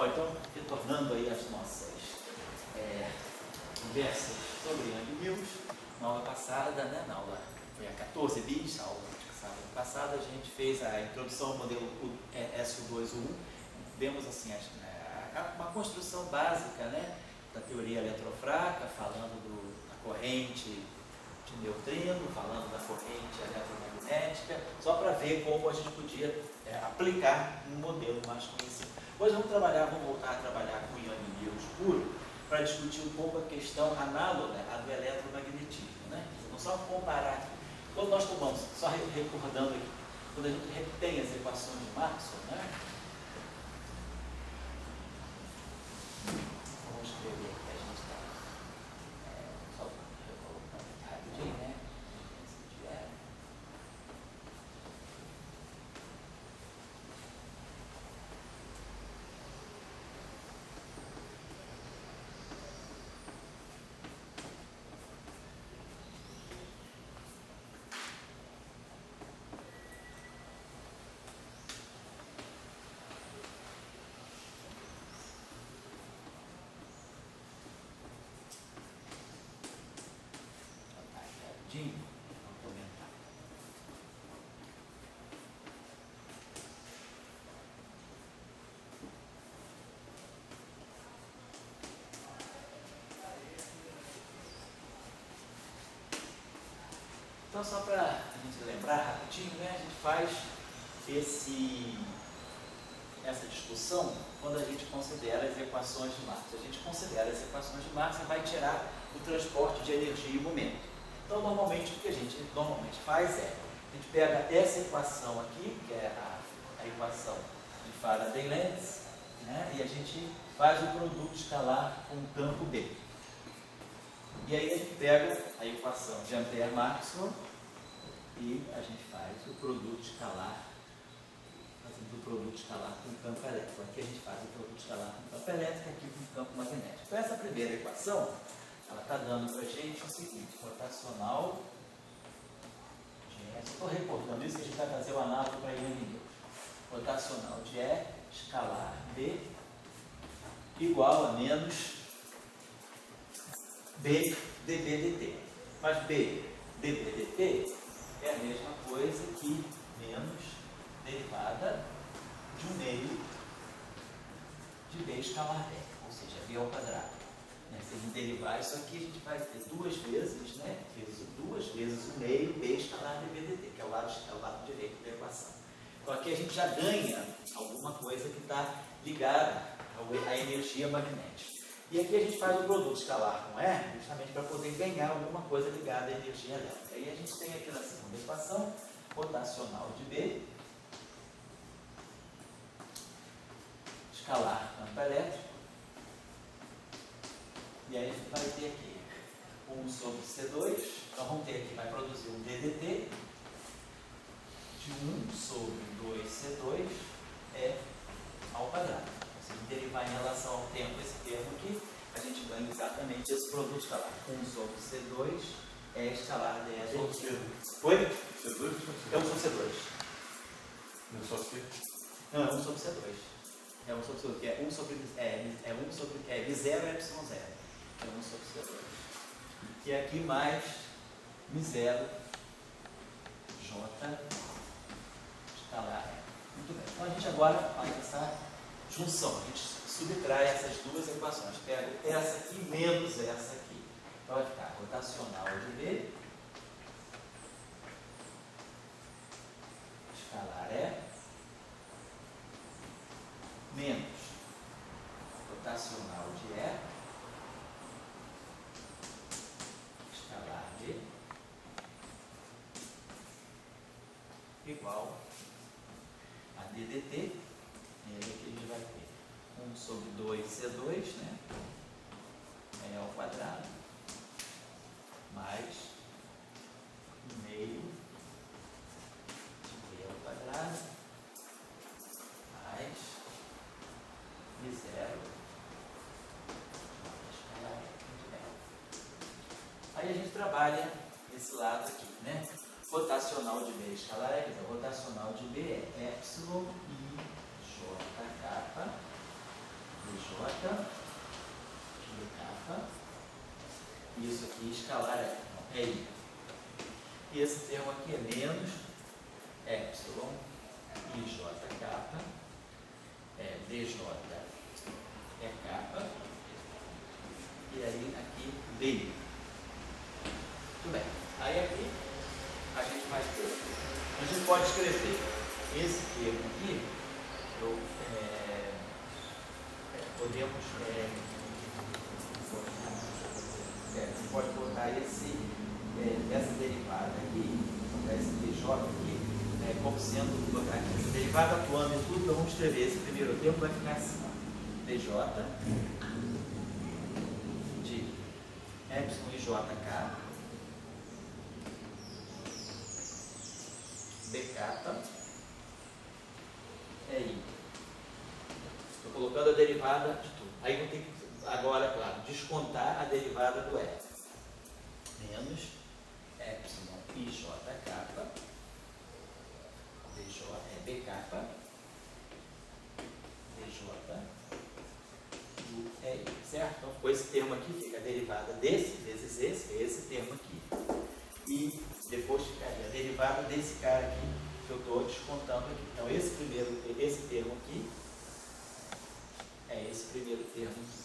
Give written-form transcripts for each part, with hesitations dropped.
Bom, então, retornando aí às nossas conversas sobre Yang Mills, na aula passada, né, na aula foi a 14 bis, a aula de sábado passada, a gente fez a introdução ao modelo SU2U1, vemos assim uma construção básica, né, da teoria eletrofraca, falando da corrente de neutrino, falando da corrente eletromagnética, só para ver como a gente podia aplicar um modelo mais conhecido. Hoje vamos voltar a trabalhar com o Yang Mills puro, para discutir um pouco a questão análoga à do eletromagnetismo, né? Não só comparar aqui. Quando nós tomamos, só recordando aqui, quando a gente tem as equações de Maxwell, né? Vamos escrever aqui, a gente está só recolocando aqui rapidinho, né? Vamos comentar. Então, só para a gente lembrar rapidinho, né, a gente faz essa discussão quando a gente considera as equações de Maxwell. A gente considera as equações de Maxwell e vai tirar o transporte de energia e momento. Então, normalmente, o que a gente faz a gente pega essa equação aqui, que é a equação de Faraday-Lenz, né, e a gente faz o produto escalar com o campo B. E aí a gente pega a equação de Ampère-Maxwell e a gente faz o produto escalar, fazendo o produto escalar com o campo elétrico. Aqui a gente faz o produto escalar com o campo elétrico, aqui com o campo magnético. Então, essa primeira equação, ela está dando para a gente o seguinte: rotacional de E, estou recordando isso que a gente vai fazer o análogo para Yang Mills. Rotacional de E escalar B igual a menos B dB dt. Mas B dB dt é a mesma coisa que menos derivada de 1/2 de B escalar B, ou seja, B ao quadrado. Se a gente derivar isso aqui, a gente vai ter duas vezes 1/2 B escalar dB dt, que é o lado direito da equação. Então aqui a gente já ganha alguma coisa que está ligada à energia magnética. E aqui a gente faz o produto escalar com E, justamente para poder ganhar alguma coisa ligada à energia elétrica. E a gente tem aqui na segunda equação, rotacional de B, escalar campo elétrico, e aí a gente vai ter aqui 1 sobre C2, então vamos ter aqui, vai produzir um ddt de 1 sobre 2C2 ao quadrado. Se a gente derivar em relação ao tempo esse termo aqui, a gente ganha exatamente esse produto escalar. 1 sobre C2 escalar dE. Oi? C2? É 1 sobre C2. Não só C? Não, é 1 sobre C2. É 1 sobre C2, que é 1 sobre V0 é Y0. É 1 sobre C2. Que é aqui mais M0 J escalar E. Muito bem. Então a gente agora faz essa junção. A gente subtrai essas duas equações. Pega essa aqui menos essa aqui. Então vai ficar rotacional de B escalar E menos rotacional de E escalar B igual a ddt, e aí aqui a gente vai ter 1 sobre 2C2, né? E ao quadrado, mais 1/2 de B ao quadrado, mais M0 escalar E. Muito bem. Aí a gente trabalha esse lado aqui, né? Rotacional de B escalar E, rotacional de B é epsilon I J kappa DJ é capa, e aí aqui DI. Muito bem. Aí aqui a gente faz tudo. A gente pode escrever esse termo aqui, podemos pode botar essa derivada aqui, esse DJ aqui, como sendo aqui, derivada atuando em tudo, então vamos escrever esse primeiro termo, vai ficar assim, DJ de epsilon e jk bk é I. Estou colocando a derivada de tudo. Aí vou ter que, agora, claro, descontar a derivada do E. Menos epsilon I jk dj é bk dj do EI, certo? Então ficou esse termo aqui, fica a derivada desse vezes esse termo aqui. E depois ficaria a derivada desse cara aqui, que eu estou descontando aqui. Então esse termo aqui é esse primeiro termo aqui.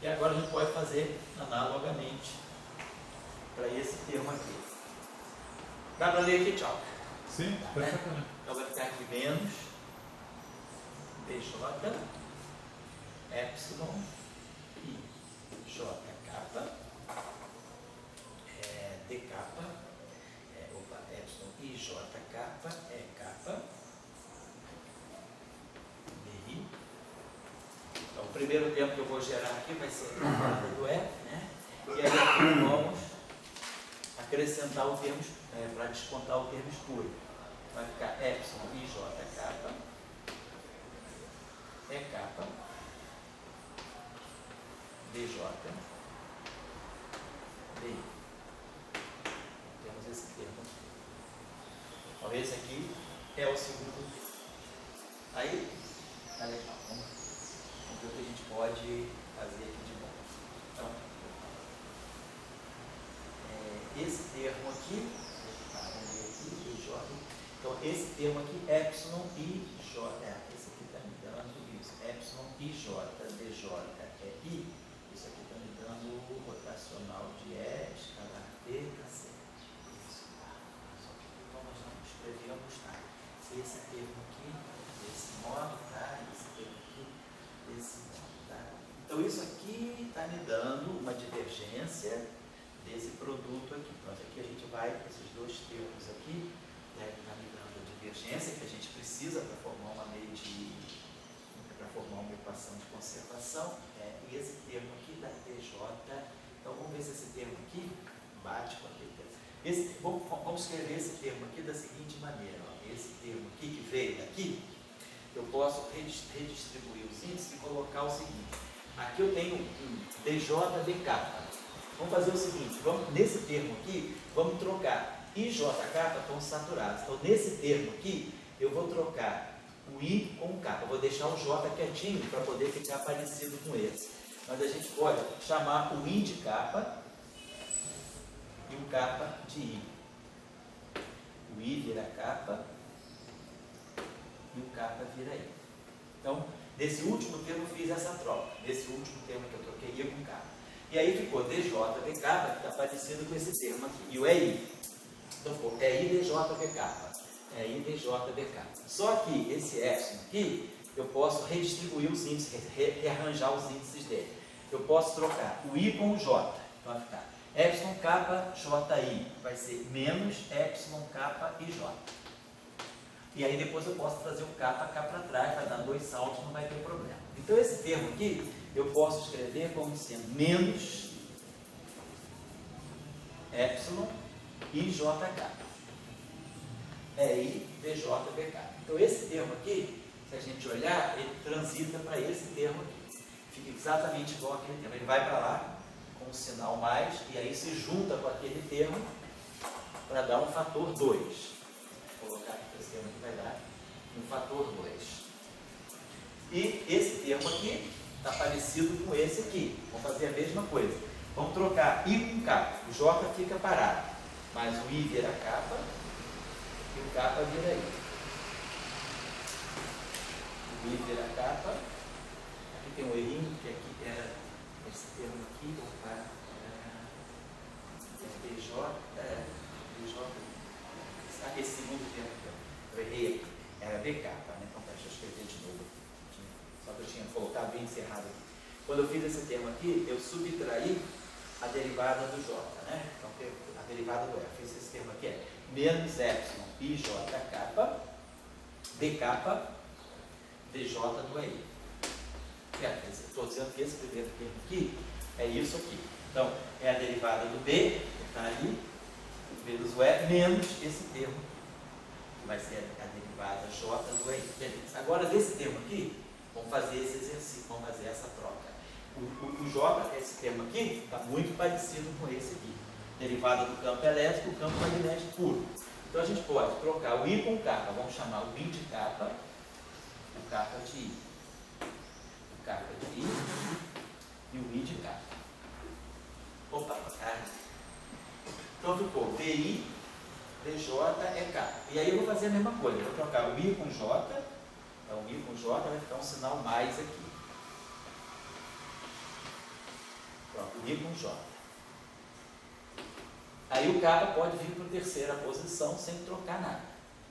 E agora a gente pode fazer analogamente para esse termo aqui. Dá para ler aqui, tchau? Sim, perfeitamente. Então vai ficar aqui menos DJ epsilon I jk dk epsilon I jk é capa DI. Então o primeiro termo que eu vou gerar aqui vai ser a derivada do E, né? E aí aqui vamos acrescentar o termo para descontar o termo escuro. Vai ficar epsilon I jk é capa DJ DI. Temos esse termo aqui. Então esse aqui é o segundo termo. Aí, tá legal. Vamos ver o que a gente pode fazer aqui de novo. Então, esse termo aqui, vamos ver aqui, DJ. Então esse termo aqui, epsilon I J, esse aqui está me dando isso, epsilon I J, DJ é I, isso aqui está me dando o rotacional de E, escalar T, tá certo. Isso, tá. Então nós não escrevemos, tá? Esse termo aqui, desse modo, tá? Esse termo aqui, desse modo, tá? Então isso aqui está me dando uma divergência desse produto aqui. Então aqui a gente vai, esses dois termos aqui, está me dando a divergência que a gente precisa para formar uma lei para formar uma equação de conservação, e esse termo aqui da TJ, então vamos ver se esse termo aqui bate com aquele termo. Vamos escrever esse termo aqui da seguinte maneira, ó, esse termo aqui que veio daqui, eu posso redistribuir os índices e colocar o seguinte, aqui eu tenho um DJ BK, vamos fazer o seguinte, nesse termo aqui, vamos trocar I e JK estão saturados. Então, nesse termo aqui, eu vou trocar o I com o K. Eu vou deixar o J quietinho para poder ficar parecido com esse. Mas a gente pode chamar o I de capa e o K de I. O I vira capa e o K vira I. Então, nesse último termo eu fiz essa troca. Nesse último termo que eu troquei I com K. E aí ficou DJ BK, que está parecido com esse termo aqui. E o EI. Então, pô, é IDJBK, é IDJBK. Só que esse epsilon aqui, eu posso redistribuir os índices, rearranjar os índices dele. Eu posso trocar o I com o J. Então vai ficar epsilon K JI, vai ser menos epsilon K e J. E aí depois eu posso trazer o K para trás, vai dar dois saltos, não vai ter problema. Então esse termo aqui, eu posso escrever como sendo menos epsilon IJK. É IDJBK. Então esse termo aqui, se a gente olhar, ele transita para esse termo aqui. Fica exatamente igual àquele termo. Ele vai para lá com um sinal mais e aí se junta com aquele termo para dar um fator 2. Vou colocar aqui que esse termo aqui vai dar um fator 2. E esse termo aqui está parecido com esse aqui. Vamos fazer a mesma coisa. Vamos trocar I com K. O J fica parado. Mas o I vira capa e o K vira I. I vira kappa. Aqui tem um errinho, que aqui era esse termo aqui, opa, BJ, esse segundo termo aqui, eu errei aqui, era B kappa, né? Então deixa eu escrever de novo aqui, só que eu tinha colocado bem encerrado aqui. Quando eu fiz esse termo aqui, eu subtraí a derivada do J, né? Então a derivada do F, fiz esse termo aqui é menos epsilon IJ kappa, D kappa, DJ do EI. Estou dizendo que esse primeiro termo aqui é isso aqui. Então, é a derivada do B, que está ali, vezes o E, menos esse termo, que vai ser a derivada J do EI. Beleza. Agora, desse termo aqui, vamos fazer esse exercício, vamos fazer essa troca. O J, esse termo aqui, está muito parecido com esse aqui. Derivada do campo elétrico, o campo magnético puro. Então, a gente pode trocar o I com o kappa. Vamos chamar o I de kappa, o kappa de I. O kappa de I e o I de kappa. Opa, então ficou VI, DJ é kappa. E aí eu vou fazer a mesma coisa. Eu vou trocar o I com J. Então, o I com J vai ficar um sinal mais aqui. Pronto, o I com J. Aí o kappa pode vir para a terceira posição sem trocar nada.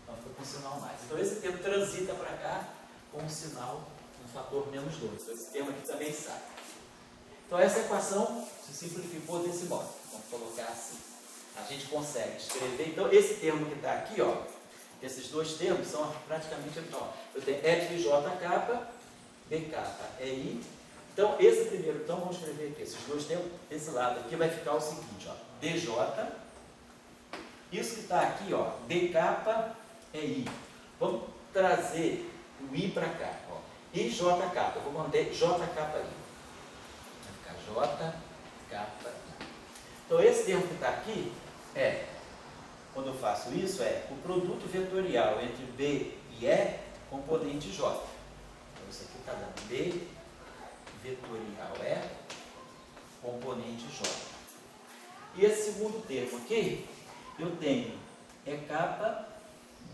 Então fica com um sinal mais. Então esse termo transita para cá com um sinal, um fator menos 2. Então esse termo aqui também sai. Então essa equação se simplificou desse modo. Vamos colocar assim. A gente consegue escrever. Então esse termo que está aqui, ó, esses dois termos são praticamente ó, eu tenho epsilon J kappa, B kappa é I. Então esse primeiro, então vamos escrever aqui, esses dois termos, esse lado aqui vai ficar o seguinte, ó. DJ, isso que está aqui, ó, D kappa é I. Vamos trazer o I para cá, ó. I J kappa, eu vou manter J kappa I. Vai ficar J kappa I. Então esse termo que está aqui quando eu faço isso, o produto vetorial entre B e E, componente J. Então isso aqui está dando B vetorial E, componente J. E esse segundo termo aqui, eu tenho E kappa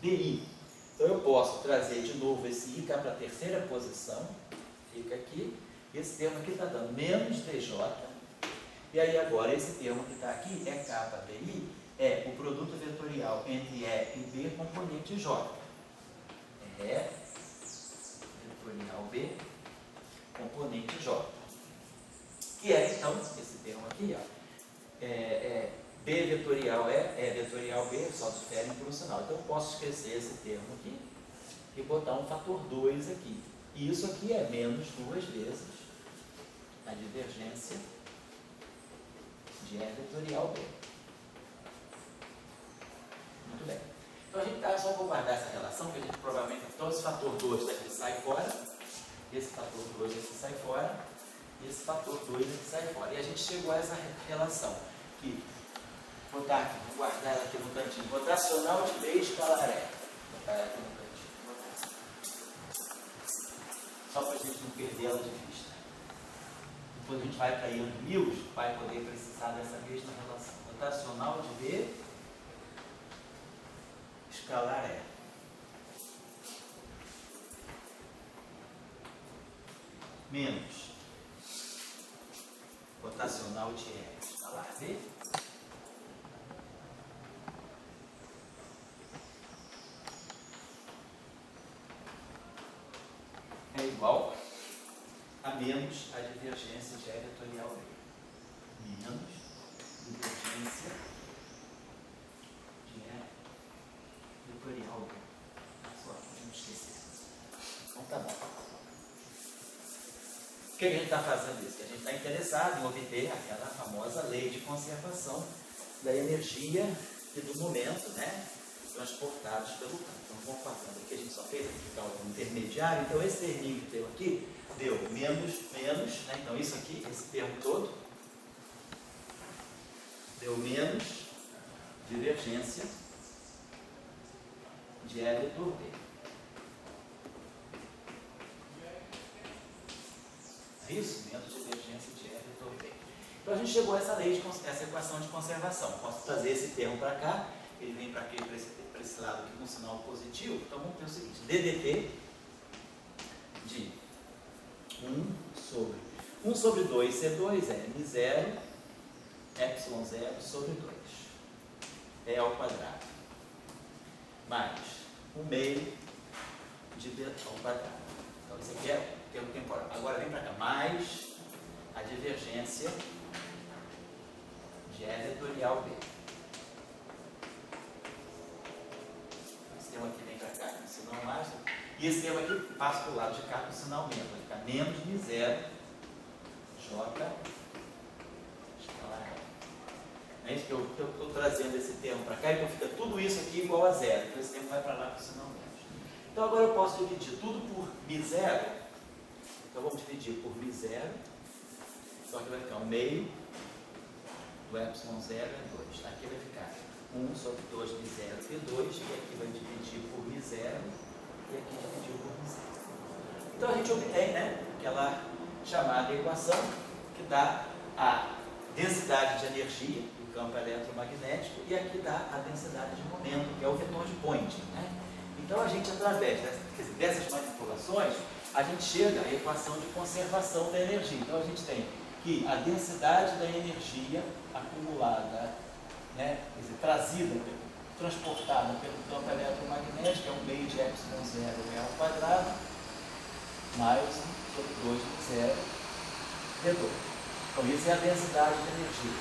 DI. Então eu posso trazer de novo esse I cá para a terceira posição, fica aqui. Esse termo aqui está dando menos DJ. E aí agora esse termo que está aqui, E kappa DI, é o produto vetorial entre E e B, componente J. E vetorial B, componente J. Que é então esse termo aqui, ó. B vetorial E vetorial B, só diferem por um sinal. Então eu posso esquecer esse termo aqui e botar um fator 2 aqui. E isso aqui é menos 2 vezes a divergência de E vetorial B. Muito bem. Então a gente só vou guardar essa relação, que a gente provavelmente, então esse fator 2 daqui sai fora, esse fator 2 aqui sai fora, e esse fator 2 aqui sai fora. E a gente chegou a essa relação, que vou botar aqui, vou guardar ela aqui no cantinho, rotacional de B escalar E. Vou botar ela aqui no cantinho. Só para a gente não perder ela de vista. Depois a gente vai para I do Mills, vai poder precisar dessa mesma relação. Rotacional de B escalar E. Menos rotacional de E escalar B é igual a menos a divergência de E vetorial B. Menos divergência de E vetorial B. Só, não esquecer. Então tá bom. Por que a gente está fazendo isso? Porque a gente está interessado em obter aquela famosa lei de conservação da energia e do momento, né, transportados pelo campo. Então, vamos passando aqui, a gente só fez aqui cálculo intermediário, então esse terminho que deu aqui, deu menos, né, então isso aqui, esse termo todo, deu menos divergência de E vetor B. Isso, menos divergência de E vetor B. Então a gente chegou a essa lei, essa equação de conservação. Posso trazer esse termo para cá, ele vem para esse lado aqui com sinal positivo. Então vamos ter o seguinte: ddt 1 sobre 2C2 é M0, ε0 sobre 2. É ao quadrado. Mais 1/2 de B ao quadrado. Então, isso aqui é o termo temporal. Agora, vem para cá. Mais a divergência de E vetorial B. Esse termo aqui vem para cá, com sinal mais. E esse termo aqui passa para o lado de cá com sinal menos. Vai ficar menos μ0 J escalar R. É isso que eu estou trazendo esse termo para cá, então fica tudo isso aqui igual a zero. Então esse termo vai para lá com sinal menos. Então agora eu posso dividir tudo por μ0. Então vamos dividir por μ0. Então aqui vai ficar 1/2 do ε0 é 2. Aqui vai ficar 1 sobre 2 μ0 P2. E aqui vai dividir por μ0. E aqui dividir por μ0. Então a gente obtém, né, aquela chamada equação que dá a densidade de energia do campo eletromagnético e aqui dá a densidade de momento, que é o vetor de Poynting, né? Então a gente, através dessas manipulações, a gente chega à equação de conservação da energia. Então a gente tem que a densidade da energia acumulada, né, quer dizer, trazida, transportada pelo campo eletromagnético, é 1/2 de ε0 ao quadrado, mais 1 sobre 2 μ0 V2. Então isso é a densidade de energia.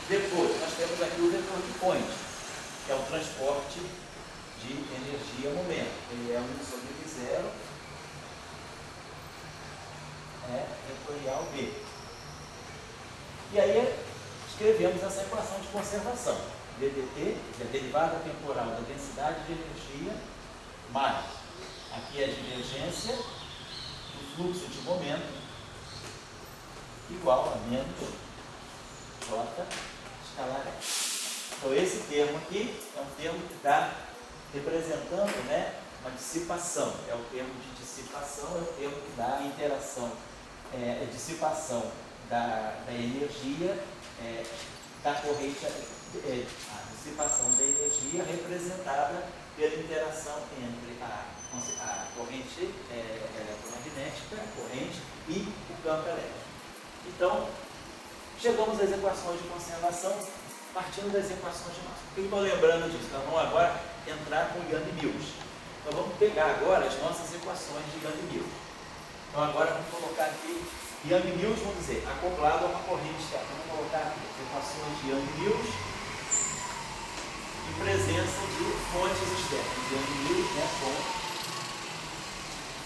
Depois nós temos aqui o vetor de Poynting, que é o transporte de energia momento. Ele é 1 sobre μ0 vetorial B. E aí escrevemos essa equação de conservação. ddt, que é a derivada temporal da densidade de energia, mais aqui é a divergência do fluxo de momento, igual a menos J escalar R. Então esse termo aqui é um termo que está representando, né, uma dissipação. É o termo de dissipação, é o termo que dá a interação, a dissipação da energia, da corrente, a dissipação da energia representada pela interação entre a corrente eletromagnética, a corrente e o campo elétrico. Então, chegamos às equações de conservação partindo das equações de massa. Por que eu estou lembrando disso? Então, vamos agora entrar com Young-Mills. Então, vamos pegar agora as nossas equações de Young-Mills. Então, agora vamos colocar aqui Young-Mills, vamos dizer, acoplado a uma corrente externa. Vamos colocar aqui as equações de Young-Mills em presença de fontes externas. Young-Mills, né, com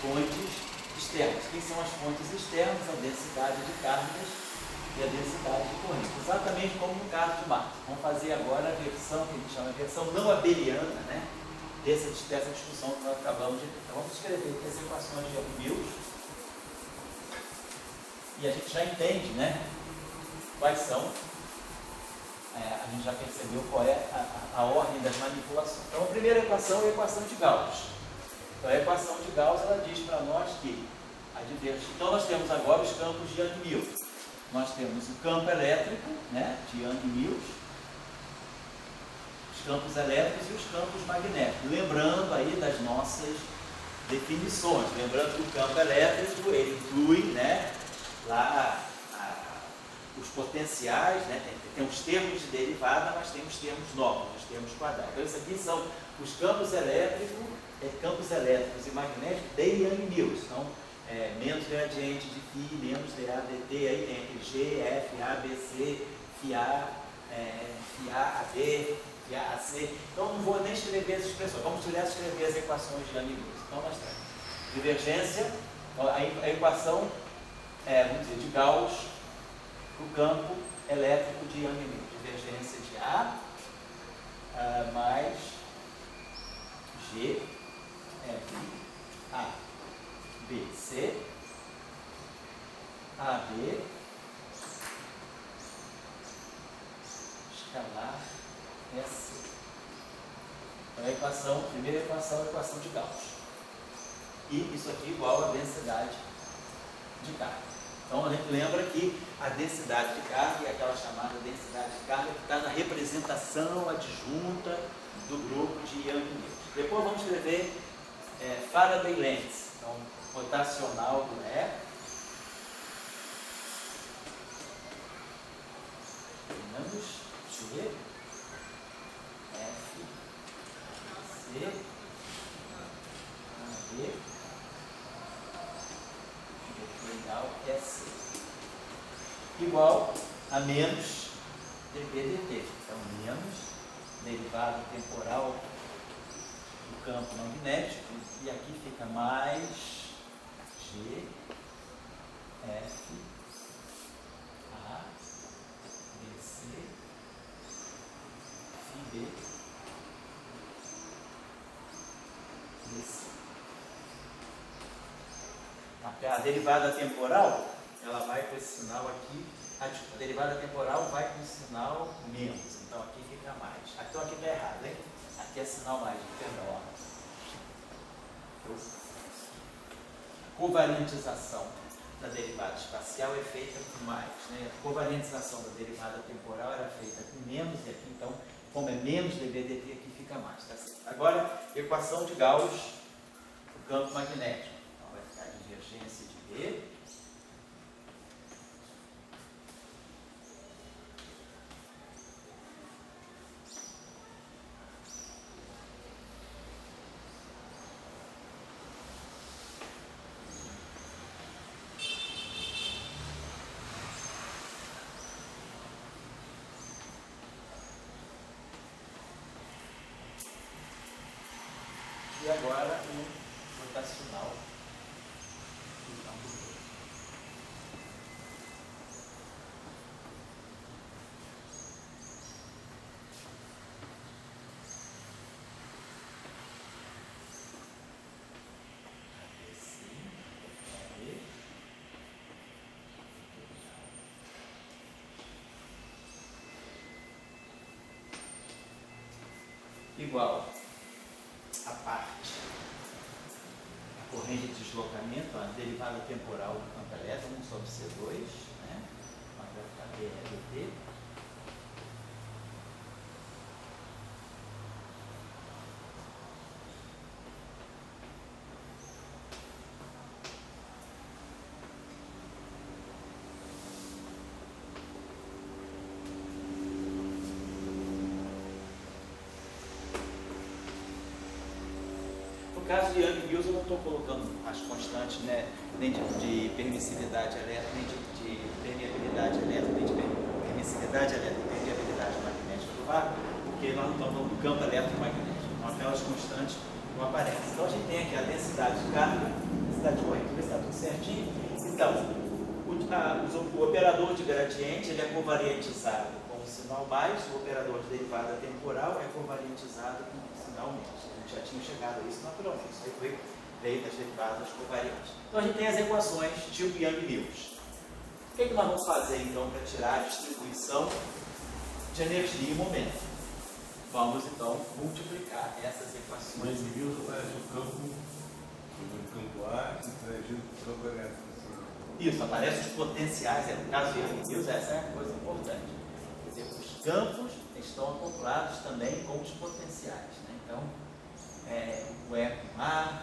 fontes externas. Quem são as fontes externas? A densidade de cargas e a densidade de corrente. Exatamente como no caso de Marx. Vamos fazer agora a versão que a gente chama de versão não abeliana, né, dessa discussão que nós acabamos de ter. Então vamos escrever aqui as equações de Young-Mills. E a gente já entende, né, quais são, a gente já percebeu qual é a ordem das manipulações. Então a primeira equação é a equação de Gauss. Então a equação de Gauss, ela diz para nós que a divergência. Então nós temos agora os campos de Young-Mills. Nós temos o campo elétrico, né, de Young-Mills, os campos elétricos e os campos magnéticos. Lembrando aí das nossas definições. Lembrando que o campo elétrico, ele inclui, né, lá os potenciais, né, tem os termos de derivada, mas tem os termos novos, os termos quadrados. Então, isso aqui são os campos elétricos e magnéticos de Young-Mills. Então, menos gradiente de φ, menos dA dt, aí tem aquele G, F, A, B, C, φA, φA, AB, φA, AC. Então, não vou nem escrever as expressões, vamos direto escrever as equações de Young-Mills. Então, nós temos divergência, a equação vamos dizer, de Gauss, o campo elétrico de Young-Mills. Divergência de A mais G, F, A, B, C, AB, escalar S. Então, a primeira equação é a equação de Gauss. E isso aqui igual a densidade de carga. Então a gente lembra que a densidade de carga é aquela chamada densidade de carga que está na representação adjunta do grupo de Young-Mills. Depois vamos escrever Faraday-Lens, então rotacional do E, menos G, F, C, AB, vetorial EC, igual a menos dBdt. Então, menos derivada temporal do campo magnético, e aqui fica mais G, F, A, B, C, B, B, C. A derivada temporal, ela vai com esse sinal aqui, a derivada temporal vai com o sinal menos, então aqui fica mais. Então aqui está errado, hein? Aqui é sinal mais, perdão. Covariantização da derivada espacial é feita com mais, né? A covariantização da derivada temporal era feita com menos, e aqui então, como é menos dBdt, aqui fica mais, tá certo? Agora, equação de Gauss do campo magnético. Então vai ficar a divergência de B e agora o rotacional do campo todo. Igual a parte, a corrente de deslocamento, a derivada temporal do campo elétrico, 1 sobre C2, né? Mas vai ficar dRdt. No caso de Young-Mills, eu não estou colocando as constantes, né, nem de permissividade elétrica, nem de permeabilidade elétrica, nem de permissividade elétrica, permeabilidade magnética do vácuo, porque nós não estamos falando do campo elétrico-magnético. Então, aquelas constantes não aparecem. Então, a gente tem aqui a densidade de carga, densidade de corrente, ver se está tudo certinho. Então, o operador de gradiente ele é covariantizado com o sinal mais, o operador de derivada temporal é covariantizado com o sinal menos. Já tinha chegado a isso naturalmente, isso aí veio das derivadas covariantes. Então a gente tem as equações tipo Young-Mills. O que nós vamos fazer então para tirar a distribuição de energia e momento? Vamos então multiplicar essas equações. Young-Mills aparece o campo A interagindo com o campo elétrico. Isso, aparece os potenciais, no caso de Young-Mills, essa é a coisa importante. Quer dizer, os campos estão acoplados também com os potenciais, né? Então, o E com A,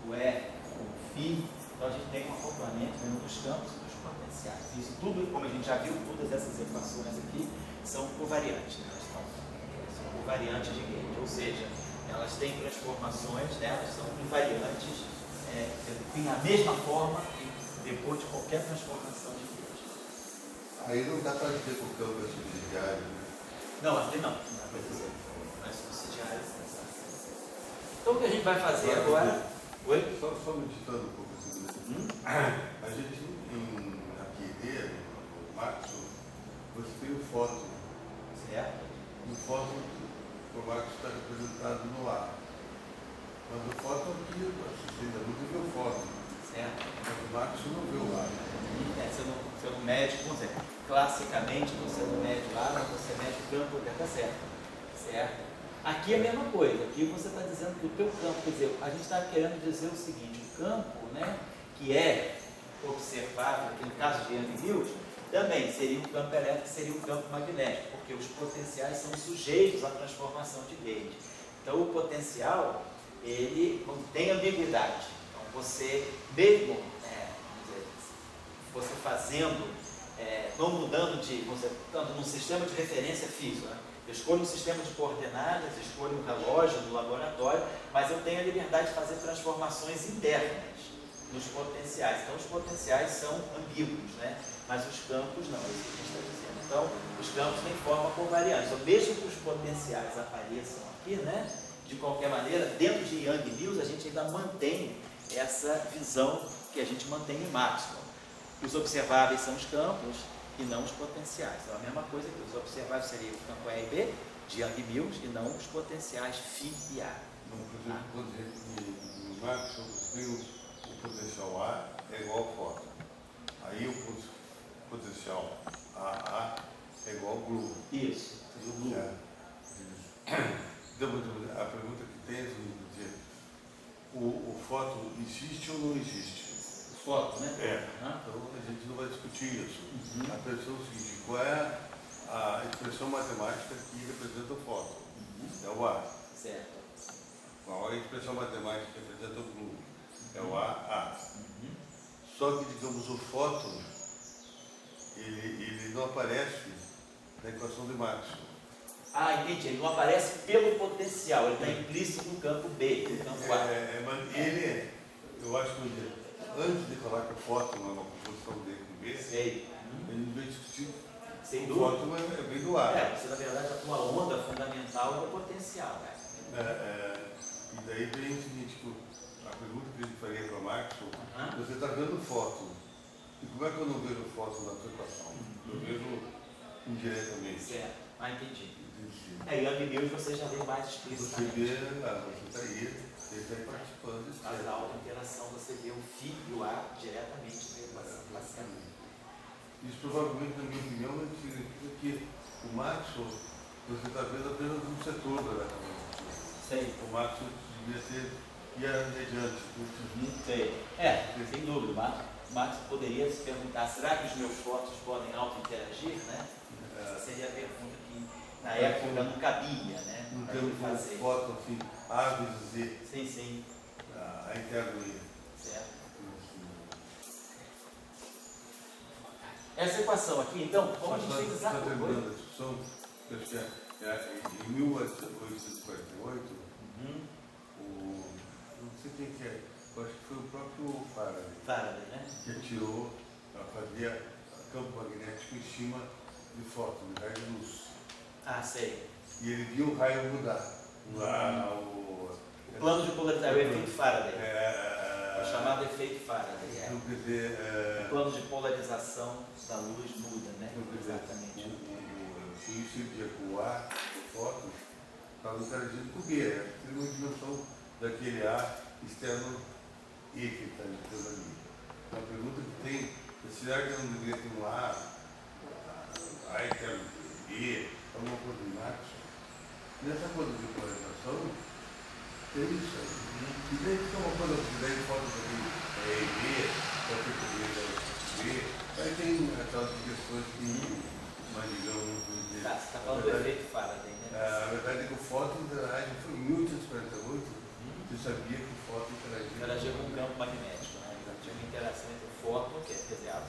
o E com φ, então a gente tem um acoplamento dentro dos campos e dos potenciais. Isso tudo, como a gente já viu, todas essas equações aqui são covariantes, né? Elas são covariantes de Gauss, ou seja, elas têm transformações, né? Elas são invariantes, têm a mesma forma depois de qualquer transformação de Gauss. Aí não dá para dizer que o campo é subsidiário, né? Não, aqui não dá para dizer. Não é subsidiário. Então o que a gente vai fazer agora? Oi? Só meditando um pouco assim. A gente, aqui dele, no Maxwell, você tem o fóton. Certo. O fóton, o Maxwell está representado no ar. Mas o fóton aqui, você ainda nunca vê o fóton. Certo. Mas o Maxwell não vê o ar. Você não mede, vamos dizer, classicamente você não mede o ar, mas você mede o campo delta certo. Certo? Aqui é a mesma coisa, aqui você está dizendo que o teu campo, quer dizer, a gente está querendo dizer o seguinte, o campo, né, que é observável, aqui no caso de Young-Mills, também seria um campo elétrico, seria um campo magnético, porque os potenciais são sujeitos à transformação de Gauss. Então o potencial, ele não tem ambiguidade. Então você, mesmo, vamos dizer, você fazendo não mudando de, portanto, num sistema de referência físico, né? Eu escolho um sistema de coordenadas, escolho um relógio do laboratório, mas eu tenho a liberdade de fazer transformações internas nos potenciais. Então, os potenciais são ambíguos, né? Mas os campos não, é isso que a gente está dizendo. Então, os campos têm forma covariante. Então, mesmo que os potenciais apareçam aqui, né? De qualquer maneira, dentro de Young-Mills, a gente ainda mantém essa visão que a gente mantém em Maxwell. Os observáveis são os campos e não os potenciais. Então, a mesma coisa que os observáveis seria o campo A e B de Young-Mills e não os potenciais φ e A. Não, por exemplo, quando a gente no Maxwell tem o potencial A é igual ao fóton. Aí o potencial AA é igual ao globo. Isso, seria o globo. Então, a pergunta que tem é dizer, o fóton existe ou não existe? O fóton, né? Então a gente não vai discutir isso. A questão é o seguinte, qual é a expressão matemática que representa o fóton? É o A. Certo. Qual é a expressão matemática que representa o globo? É o AA. Só que, digamos, o fóton, ele não aparece na equação de Maxwell. Entendi. Ele não aparece pelo potencial, ele está implícito no campo B, no campo A. Eu acho que antes de falar que o fóton é uma composição D com B, Sei. ele veio discutir Sem o dúvida. fóton vem do ar. Você na verdade a tua onda fundamental é o potencial. E daí vem o seguinte, a pergunta que a gente faria para o Maxwell, você está vendo o fóton. E como é que eu não vejo o fóton na tua equação? Eu vejo indiretamente. Certo. Entendi. E Young-Mills você já vê mais explicitamente. Você está aí, você está aí participando. Mas na auto-interação você vê o φ e o A diretamente na equação clássica. Isso provavelmente, na minha opinião, significa que o Maxwell, você está vendo apenas um setor da Sei. O Maxwell devia ser adiante. Sei. Sem dúvida. O Max poderia se perguntar, será que os meus fótons podem auto-interagir, né? Essa seria a pergunta que na época não cabia, né? Não temos um fóton assim, A vezes Z. Sim. A interno I. Certo. Essa equação aqui, então, como a gente fez Está exatamente. terminando a discussão, eu acho que em 1848, não sei quem que é, eu acho que foi o próprio Faraday, né? que atirou, fazia campo magnético em cima de fóton, de raio de luz. Sei. E ele viu o raio mudar. O plano de polarização, é o efeito Faraday. É o chamado efeito Faraday. Então, quer dizer, O plano de polarização da luz muda, né? Exatamente. Por isso ele dizia que o A, o fóton, estava interagindo com o B. Tem uma dimensão daquele A externo E que está entrando ali. Então, a pergunta que tem é: será que não deveria ter um A externo B, alguma coisa de Maxwell? Nessa coisa de polarização, tem isso aí. E daí fica uma coisa que daí fóton também é B, pode ter B. Aí tem aquelas questões que, mais digamos, Você está falando do efeito Faraday, né? a verdade é que o fóton interage, foi em 1848, você sabia que o fóton Interagia com o campo magnético, né? Então, tinha uma interação entre o fóton, quer dizer, a